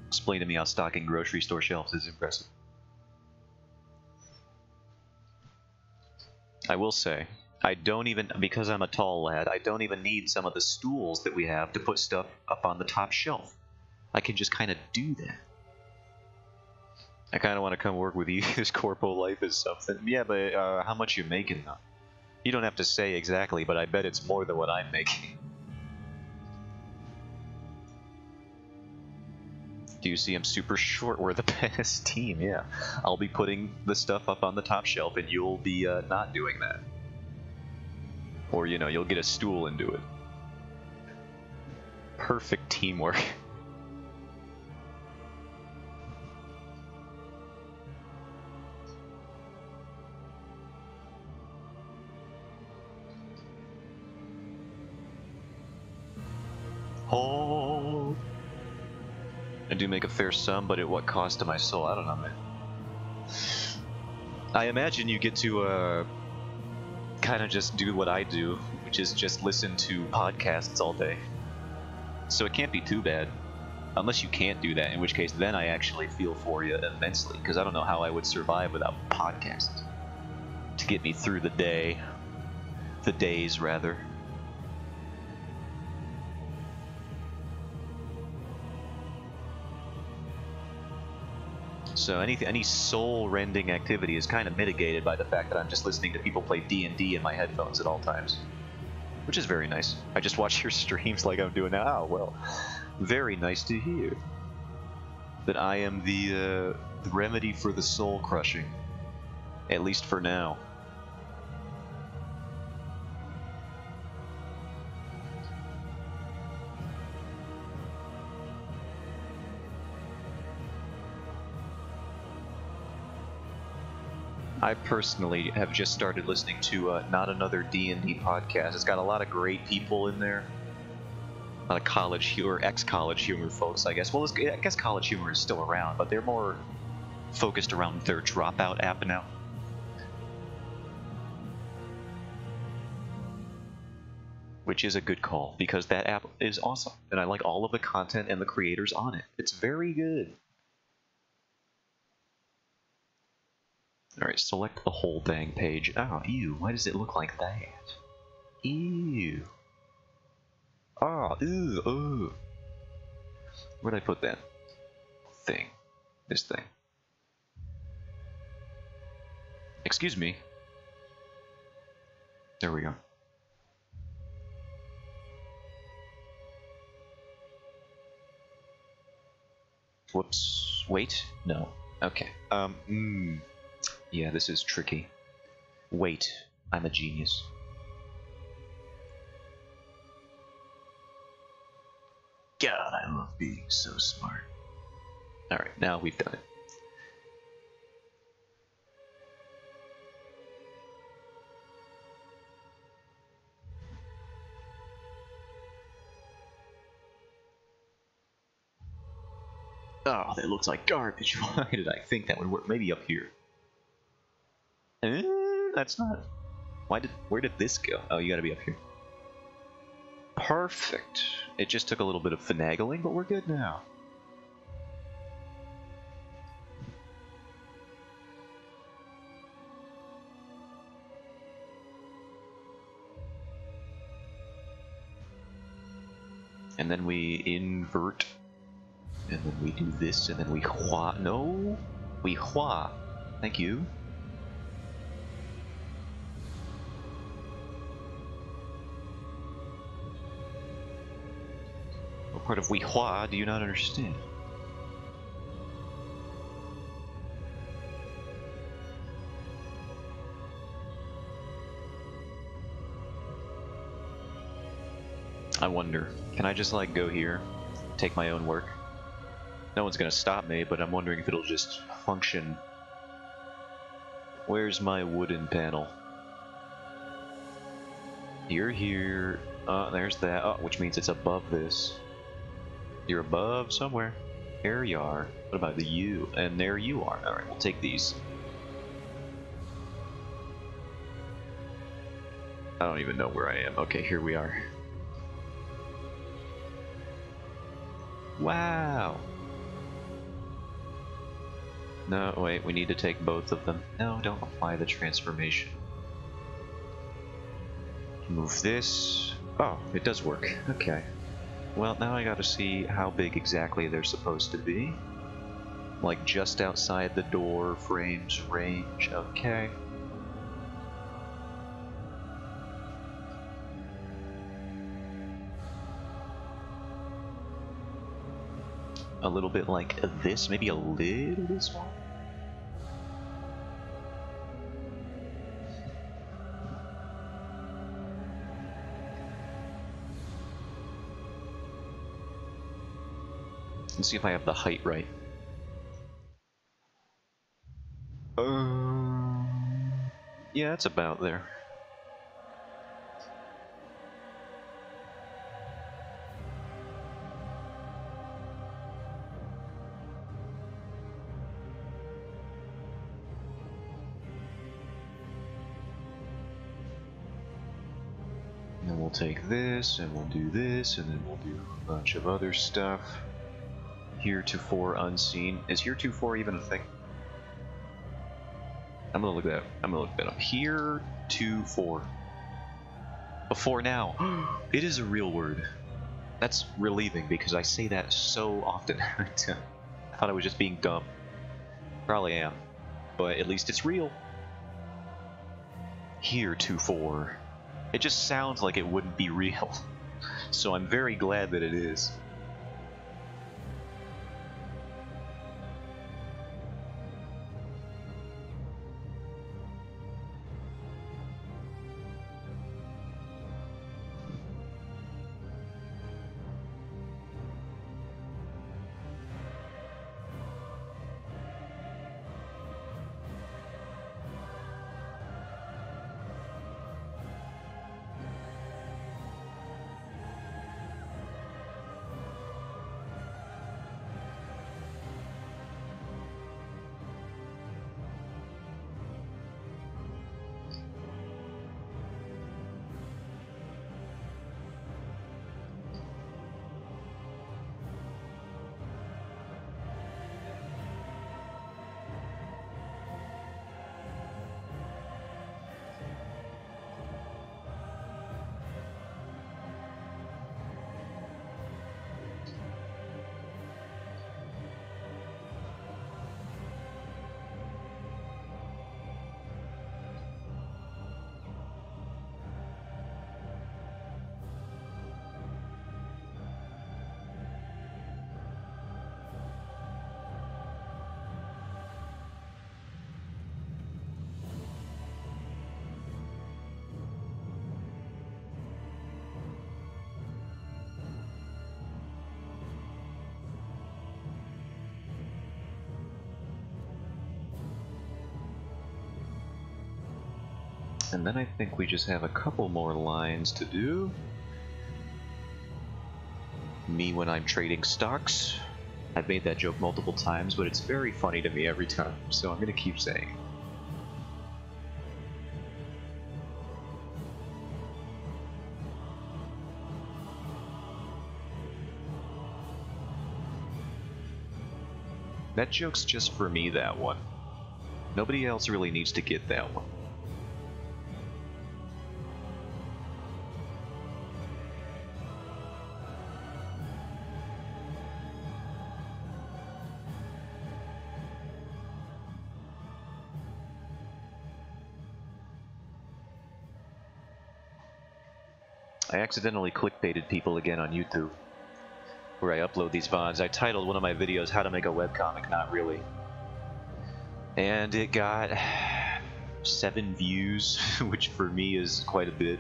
S1: Explain to me how stocking grocery store shelves is impressive. I will say, I don't even, because I'm a tall lad, I don't even need some of the stools that we have to put stuff up on the top shelf. I can just kind of do that. I kind of want to come work with you. This corpo life is something. Yeah, but how much you making though? You don't have to say exactly, but I bet it's more than what I'm making. Do you see I'm super short? We're the best team, yeah. I'll be putting the stuff up on the top shelf and you'll be not doing that. Or, you'll get a stool and do it. Perfect teamwork. Oh, I do make a fair sum, but at what cost to my soul? I don't know, man. I imagine you get to kind of just do what I do, which is just listen to podcasts all day. So it can't be too bad, unless you can't do that, in which case then I actually feel for you immensely, because I don't know how I would survive without podcasts to get me through the day, the days rather. So any soul-rending activity is kind of mitigated by the fact that I'm just listening to people play D&D in my headphones at all times, which is very nice. I just watch your streams like I'm doing now. Oh, well, very nice to hear that I am the remedy for the soul crushing, at least for now. I personally have just started listening to Not Another D&D podcast. It's got a lot of great people in there. A lot of college humor, ex-college humor folks, I guess. Well, I guess college humor is still around, but they're more focused around their Dropout app now. Which is a good call, because that app is awesome, and I like all of the content and the creators on it. It's very good. Alright, select the whole dang page. Oh, ew, why does it look like that? Ew. Oh, ew, oh. Where'd I put that thing? This thing. Excuse me. There we go. Whoops. Wait? No. Okay. Yeah, this is tricky. Wait, I'm a genius. God, I love being so smart. Alright, now we've done it. Oh, that looks like garbage. Why did I think that would work? Maybe up here. That's not... Where did this go? Oh, you gotta be up here. Perfect. It just took a little bit of finagling, but we're good now. And then we invert. And then we do this, and then we hua. No! We hua. Thank you. What part of we hua do you not understand? I wonder, can I just like go here, take my own work? No one's gonna stop me, but I'm wondering if it'll just function. Where's my wooden panel? You're here. There's that. Oh, which means it's above this. You're above somewhere. There you are. What about the you? And there you are. Alright, we'll take these. I don't even know where I am. Okay, here we are. Wow! No, wait, we need to take both of them. No, don't apply the transformation. Move this. Oh, it does work. Okay. Well, now I gotta see how big exactly they're supposed to be. Like just outside the door frames range. Okay. A little bit like this, maybe a little bit small. Let's see if I have the height right. Yeah, it's about there. And then we'll take this, and we'll do this, and then we'll do a bunch of other stuff. Heretofore unseen. Is heretofore even a thing? I'm gonna look that up. I'm gonna look that up. Heretofore. Before now. It is a real word. That's relieving because I say that so often. I thought I was just being dumb. Probably am. But at least it's real. Heretofore. It just sounds like it wouldn't be real. So I'm very glad that it is. And then I think we just have a couple more lines to do. Me when I'm trading stocks. I've made that joke multiple times, but it's very funny to me every time, so I'm gonna keep saying it. That joke's just for me, that one. Nobody else really needs to get that one. I accidentally clickbaited people again on YouTube, where I upload these VODs. I titled one of my videos, How to Make a Webcomic, Not Really. And it got 7 views, which for me is quite a bit.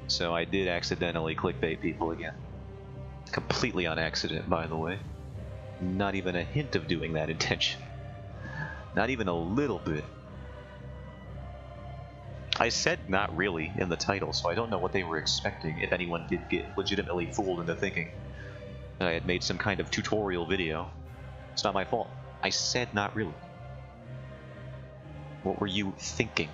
S1: So I did accidentally clickbait people again. Completely on accident, by the way. Not even a hint of doing that intention. Not even a little bit. I said not really in the title, so I don't know what they were expecting, if anyone did get legitimately fooled into thinking that I had made some kind of tutorial video. It's not my fault. I said not really. What were you thinking?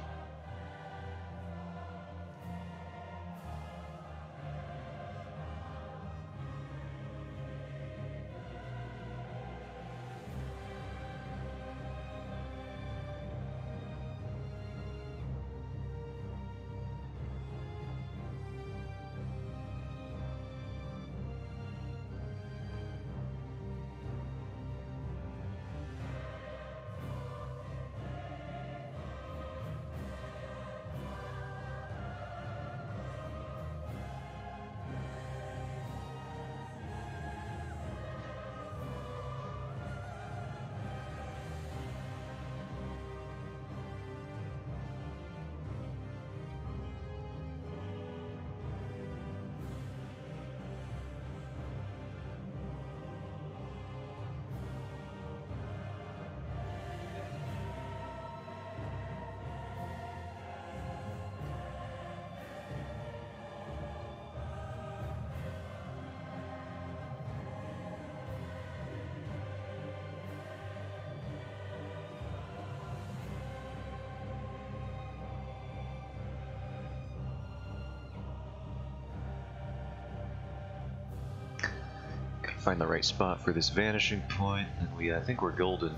S1: Find the right spot for this vanishing point, and I think we're golden.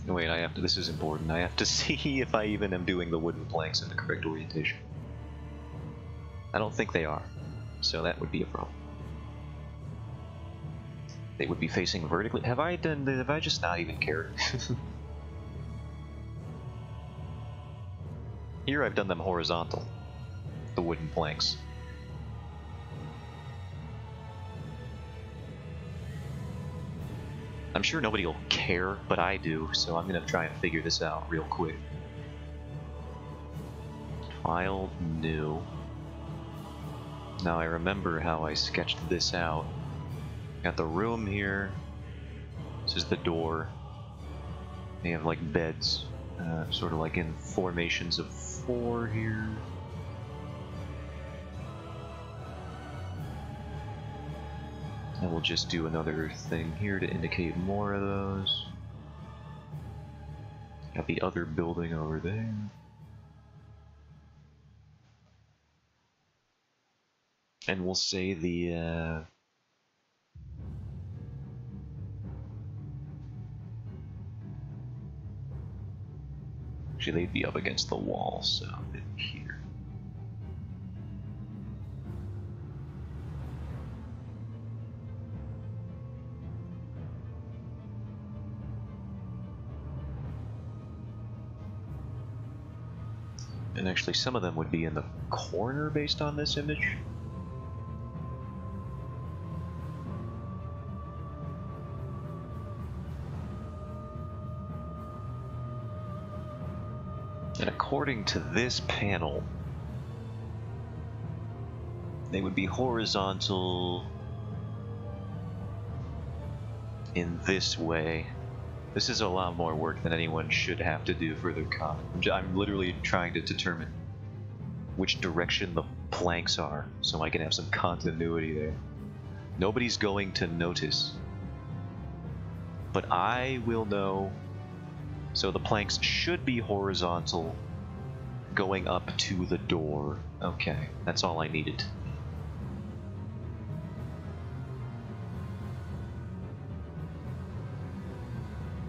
S1: Wait, I have to, this is important. I have to see if I even am doing the wooden planks in the correct orientation. I don't think they are, so that would be a problem. They would be facing vertically. Have I just not even cared? Here I've done them horizontal, the wooden planks. I'm sure nobody will care, but I do, so I'm going to try and figure this out real quick. File, new. Now I remember how I sketched this out. Got the room here. This is the door. They have like beds, sort of like in formations of 4 here. And we'll just do another thing here to indicate more of those. Got the other building over there. And we'll say the actually they'd be up against the wall, so here. And actually some of them would be in the corner based on this image. And according to this panel, they would be horizontal in this way. This is a lot more work than anyone should have to do for their comic. I'm literally trying to determine which direction the planks are, so I can have some continuity there. Nobody's going to notice, but I will know. So the planks should be horizontal, going up to the door. Okay, that's all I needed.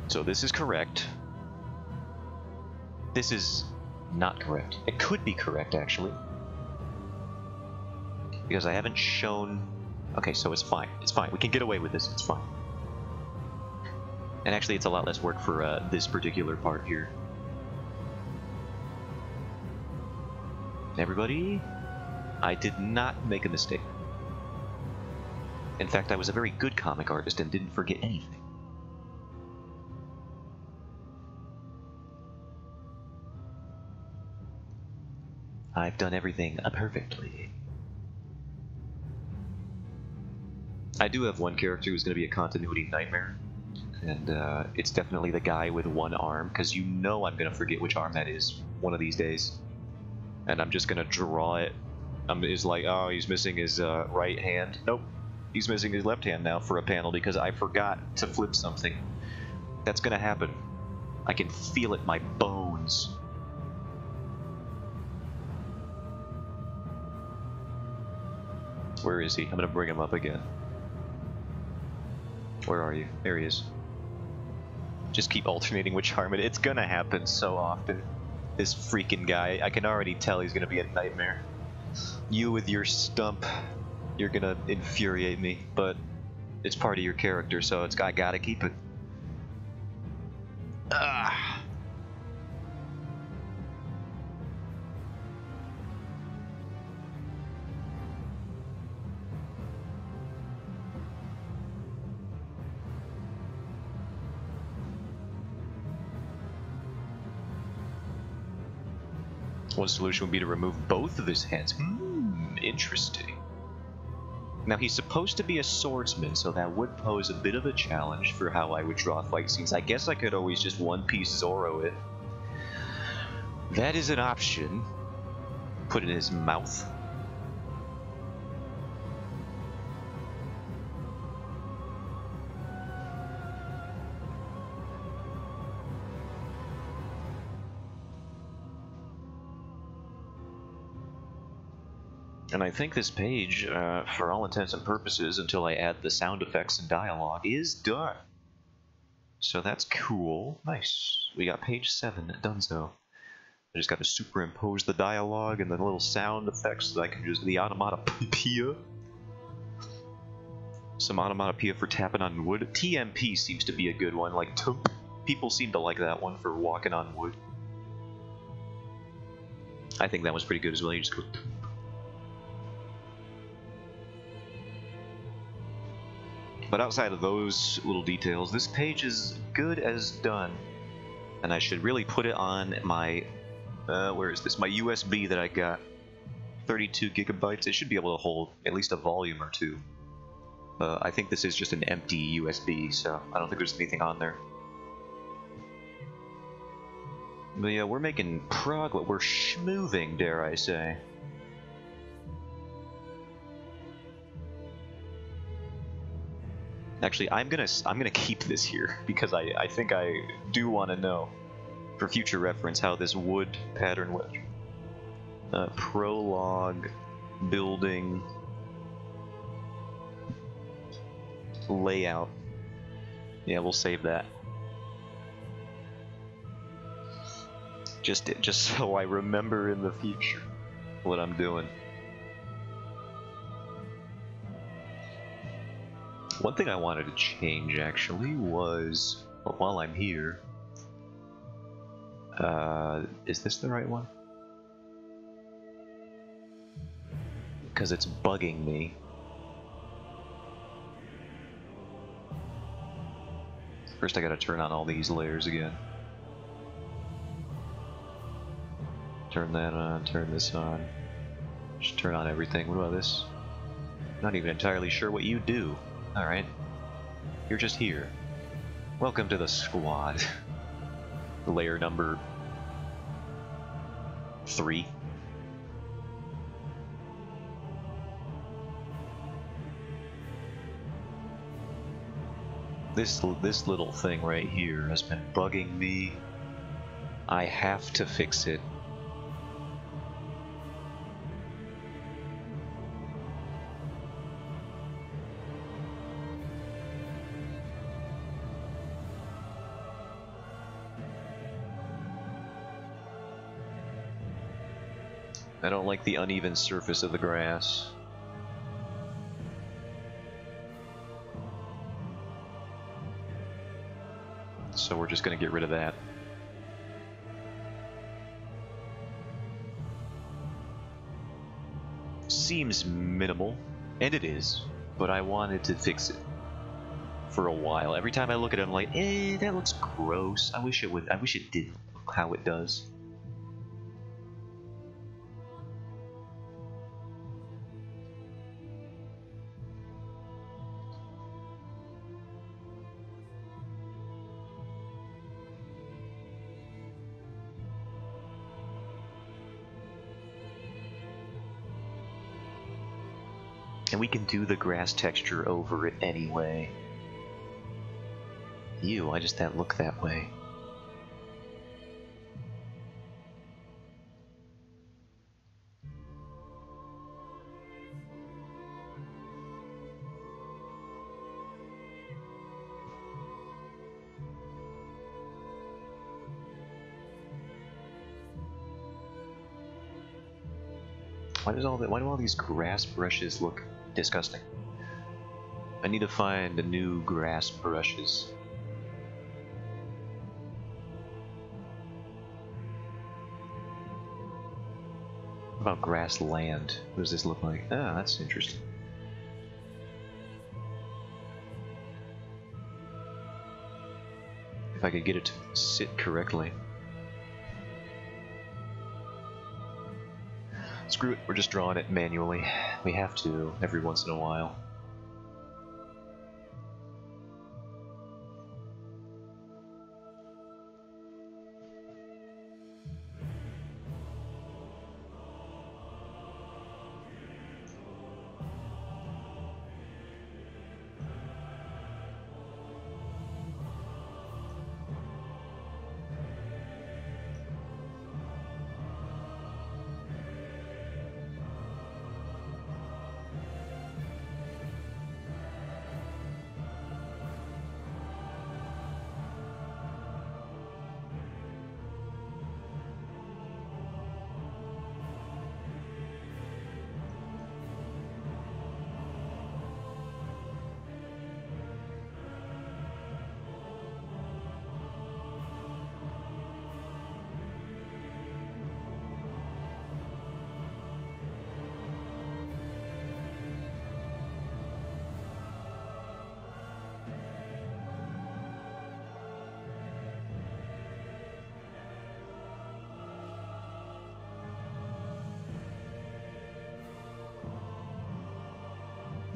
S1: So this is correct. This is not correct. It could be correct, actually. Because I haven't shown... Okay, so it's fine. It's fine. We can get away with this. It's fine. And actually, it's a lot less work for this particular part here. Everybody, I did not make a mistake. In fact, I was a very good comic artist and didn't forget anything. I've done everything perfectly. I do have one character who's going to be a continuity nightmare, and it's definitely the guy with one arm, because you know I'm going to forget which arm that is one of these days. And I'm just going to draw it. It's like, oh, he's missing his right hand. Nope, he's missing his left hand now for a panel because I forgot to flip something. That's going to happen. I can feel it in my bones. Where is he? I'm going to bring him up again. Where are you? There he is. Just keep alternating which arm it's gonna happen so often. This freaking guy, I can already tell he's gonna be a nightmare. You with your stump, you're gonna infuriate me, but it's part of your character, so I gotta keep it. Ah. One solution would be to remove both of his hands. Interesting. Now, he's supposed to be a swordsman, so that would pose a bit of a challenge for how I would draw fight scenes. I guess I could always just one-piece Zorro it. That is an option. Put it in his mouth. And I think this page, for all intents and purposes, until I add the sound effects and dialogue, is done. So that's cool. Nice. We got page 7, donezo. I just got to superimpose the dialogue and the little sound effects so I can just... the onomatopoeia. Some onomatopoeia for tapping on wood. TMP seems to be a good one, like tump. People seem to like that one for walking on wood. I think that was pretty good as well. You just go... But outside of those little details, this page is good as done. And I should really put it on my, where is this? My USB that I got. 32 gigabytes. It should be able to hold at least a volume or two. I think this is just an empty USB, so I don't think there's anything on there. But yeah, we're making progress. We're schmoving, dare I say. Actually, I'm gonna keep this here because I think I do want to know, for future reference, how this wood pattern was. Prologue, building, layout. Yeah, we'll save that. Just so I remember in the future what I'm doing. One thing I wanted to change, actually, was, well, while I'm here, is this the right one? Because it's bugging me. First I gotta turn on all these layers again. Turn that on, turn this on. Just turn on everything. What about this? Not even entirely sure what you do. Alright. You're just here. Welcome to the squad. Layer number 3. This little thing right here has been bugging me. I have to fix it. I don't like the uneven surface of the grass. So we're just going to get rid of that. seems minimal, and it is, but I wanted to fix it for a while. Every time I look at it, I'm like, that looks gross. I wish it did how it does. And we can do the grass texture over it anyway. Ew, I just can't look that way. Why do all these grass brushes look disgusting? I need to find new grass brushes. What about grassland? What does this look like? Ah, that's interesting. If I could get it to sit correctly. Screw it, we're just drawing it manually. We have to every once in a while.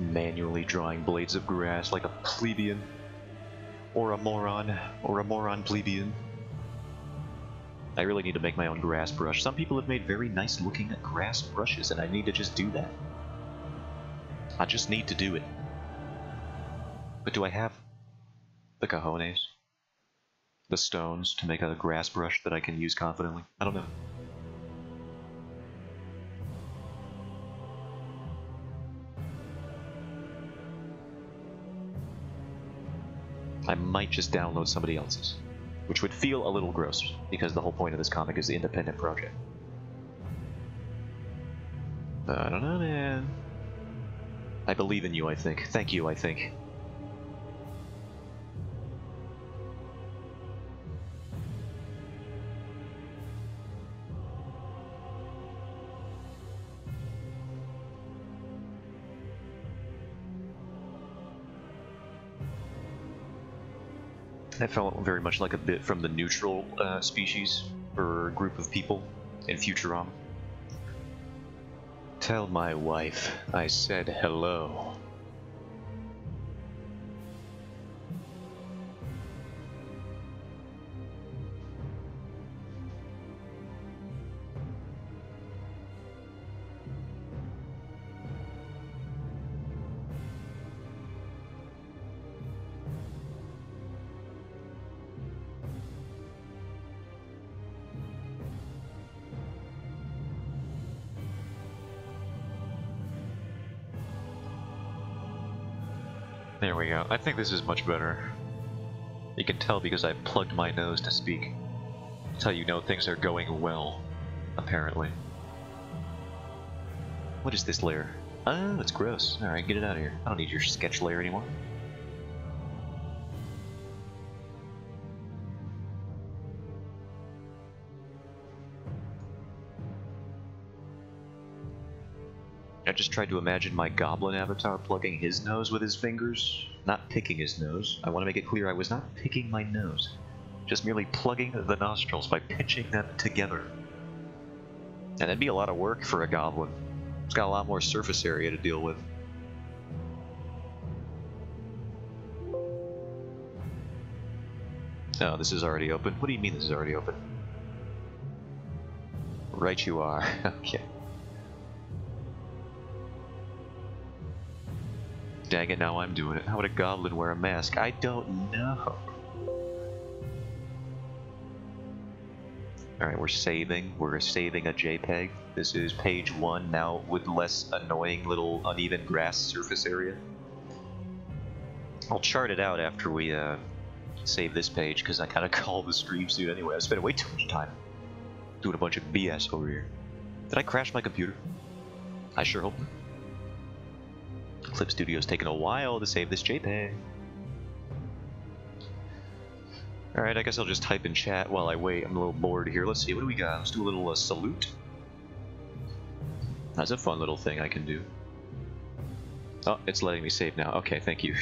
S1: Manually drawing blades of grass like a plebeian. Or a moron plebeian. I really need to make my own grass brush. Some people have made very nice looking grass brushes, and I need to just do that. I just need to do it. But do I have the cojones? The stones to make a grass brush that I can use confidently? I don't know. I might just download somebody else's, which would feel a little gross, because the whole point of this comic is the independent project. I don't know, man. I believe in you, I think. Thank you, I think. That felt very much like a bit from the neutral species, or group of people in Futurama. Tell my wife I said hello. There we go. I think this is much better. You can tell because I plugged my nose to speak. That's how you know things are going well, apparently. What is this layer? Oh, it's gross. Alright, get it out of here. I don't need your sketch layer anymore. I just tried to imagine my goblin avatar plugging his nose with his fingers, not picking his nose. I want to make it clear I was not picking my nose, just merely plugging the nostrils by pinching them together. And that'd be a lot of work for a goblin. It's got a lot more surface area to deal with. Oh, this is already open? What do you mean this is already open? Right you are. Okay. Dang it, now I'm doing it. How would a goblin wear a mask? I don't know. Alright, we're saving. We're saving a JPEG. This is page 1 now with less annoying little uneven grass surface area. I'll chart it out after we save this page because I kind of call the stream soon anyway. I spent way too much time doing a bunch of BS over here. Did I crash my computer? I sure hope not. Clip Studio's taking a while to save this JPEG. Alright, I guess I'll just type in chat while I wait. I'm a little bored here. Let's see, what do we got? Let's do a little salute. That's a fun little thing I can do. Oh, it's letting me save now. Okay, thank you.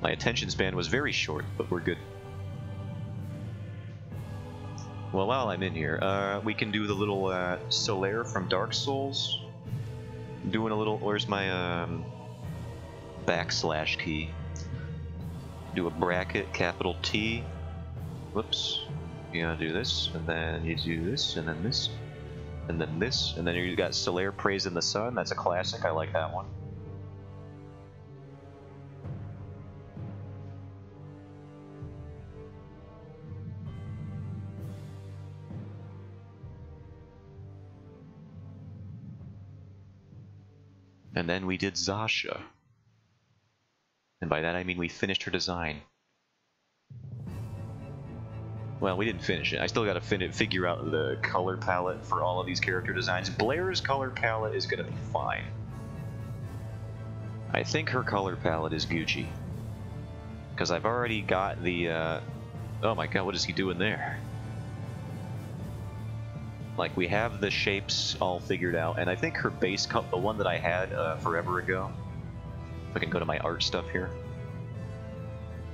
S1: My attention span was very short, but we're good. Well, while I'm in here, we can do the little Solaire from Dark Souls. Doing a little, where's my backslash key? Do a bracket, capital T. Whoops. You gotta do this, and then you do this, and then this, and then this, and then you got Solaire Praise in the Sun. That's a classic, I like that one. And then we did Zasha. And by that I mean we finished her design. Well, we didn't finish it. I still gotta figure out the color palette for all of these character designs. Blair's color palette is gonna be fine. I think her color palette is Gucci. Because I've already got the, oh my god, what is he doing there? Like, we have the shapes all figured out, and I think her base cut, the one that I had forever ago, if I can go to my art stuff here,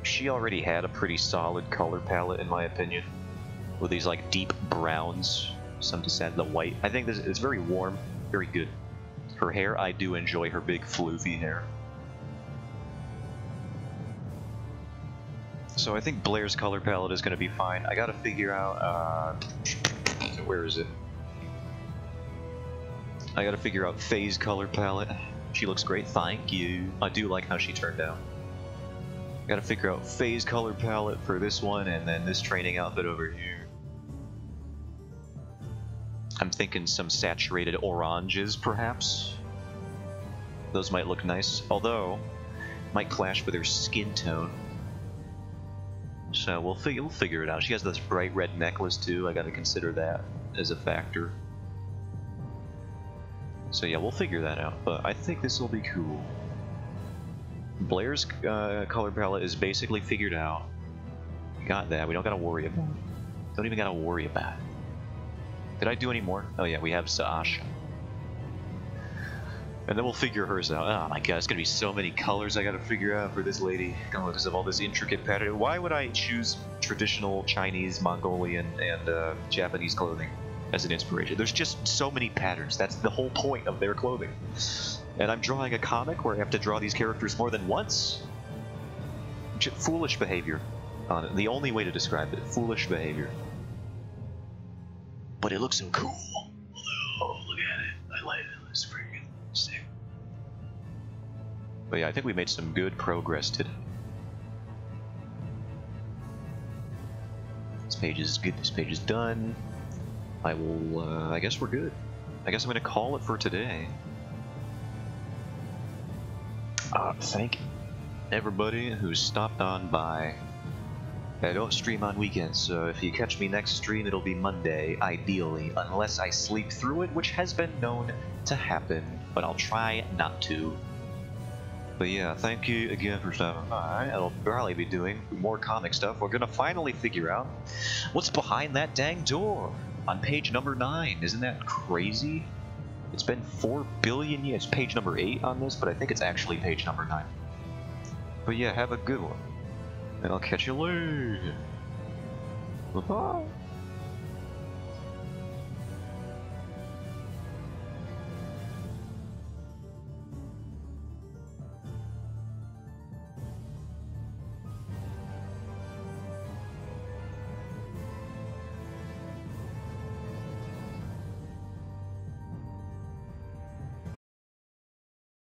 S1: she already had a pretty solid color palette, in my opinion, with these like deep browns, some descent, the white. I think this it's very warm, very good. Her hair, I do enjoy her big floofy hair. So I think Blair's color palette is going to be fine. I gotta figure out, where is it? I gotta figure out Faye's color palette. She looks great, thank you. I do like how she turned out. Gotta figure out Faye's color palette for this one, and then this training outfit over here. I'm thinking some saturated oranges, perhaps. Those might look nice, although might clash with her skin tone. So we'll figure it out. She has this bright red necklace too. I gotta consider that as a factor. So yeah, we'll figure that out. But I think this will be cool. Blair's color palette is basically figured out. Got that. We don't gotta worry about it. Don't even gotta worry about it. Did I do any more? Oh yeah, we have Sasha. And then we'll figure hers out. Oh my god, it's gonna be so many colors I gotta figure out for this lady. Oh, because of all this intricate pattern. Why would I choose traditional Chinese, Mongolian, and Japanese clothing as an inspiration? There's just so many patterns. That's the whole point of their clothing. And I'm drawing a comic where I have to draw these characters more than once? Foolish behavior. The only way to describe it. Foolish behavior. But it looks so cool. Oh, look at it. I like it. It's freaking sick. But yeah, I think we made some good progress today. This page is good. This page is done. I will, I guess we're good. I guess I'm going to call it for today. Thank everybody who stopped on by. I don't stream on weekends, so if you catch me next stream, it'll be Monday, ideally, unless I sleep through it, which has been known to happen, but I'll try not to. But yeah, thank you again for stopping by. I'll probably be doing more comic stuff. We're gonna finally figure out what's behind that dang door on page number 9. Isn't that crazy? It's been 4 billion years. It's page number 8 on this, but I think it's actually page number 9. But yeah, have a good one. And I'll catch you later. Bye-bye.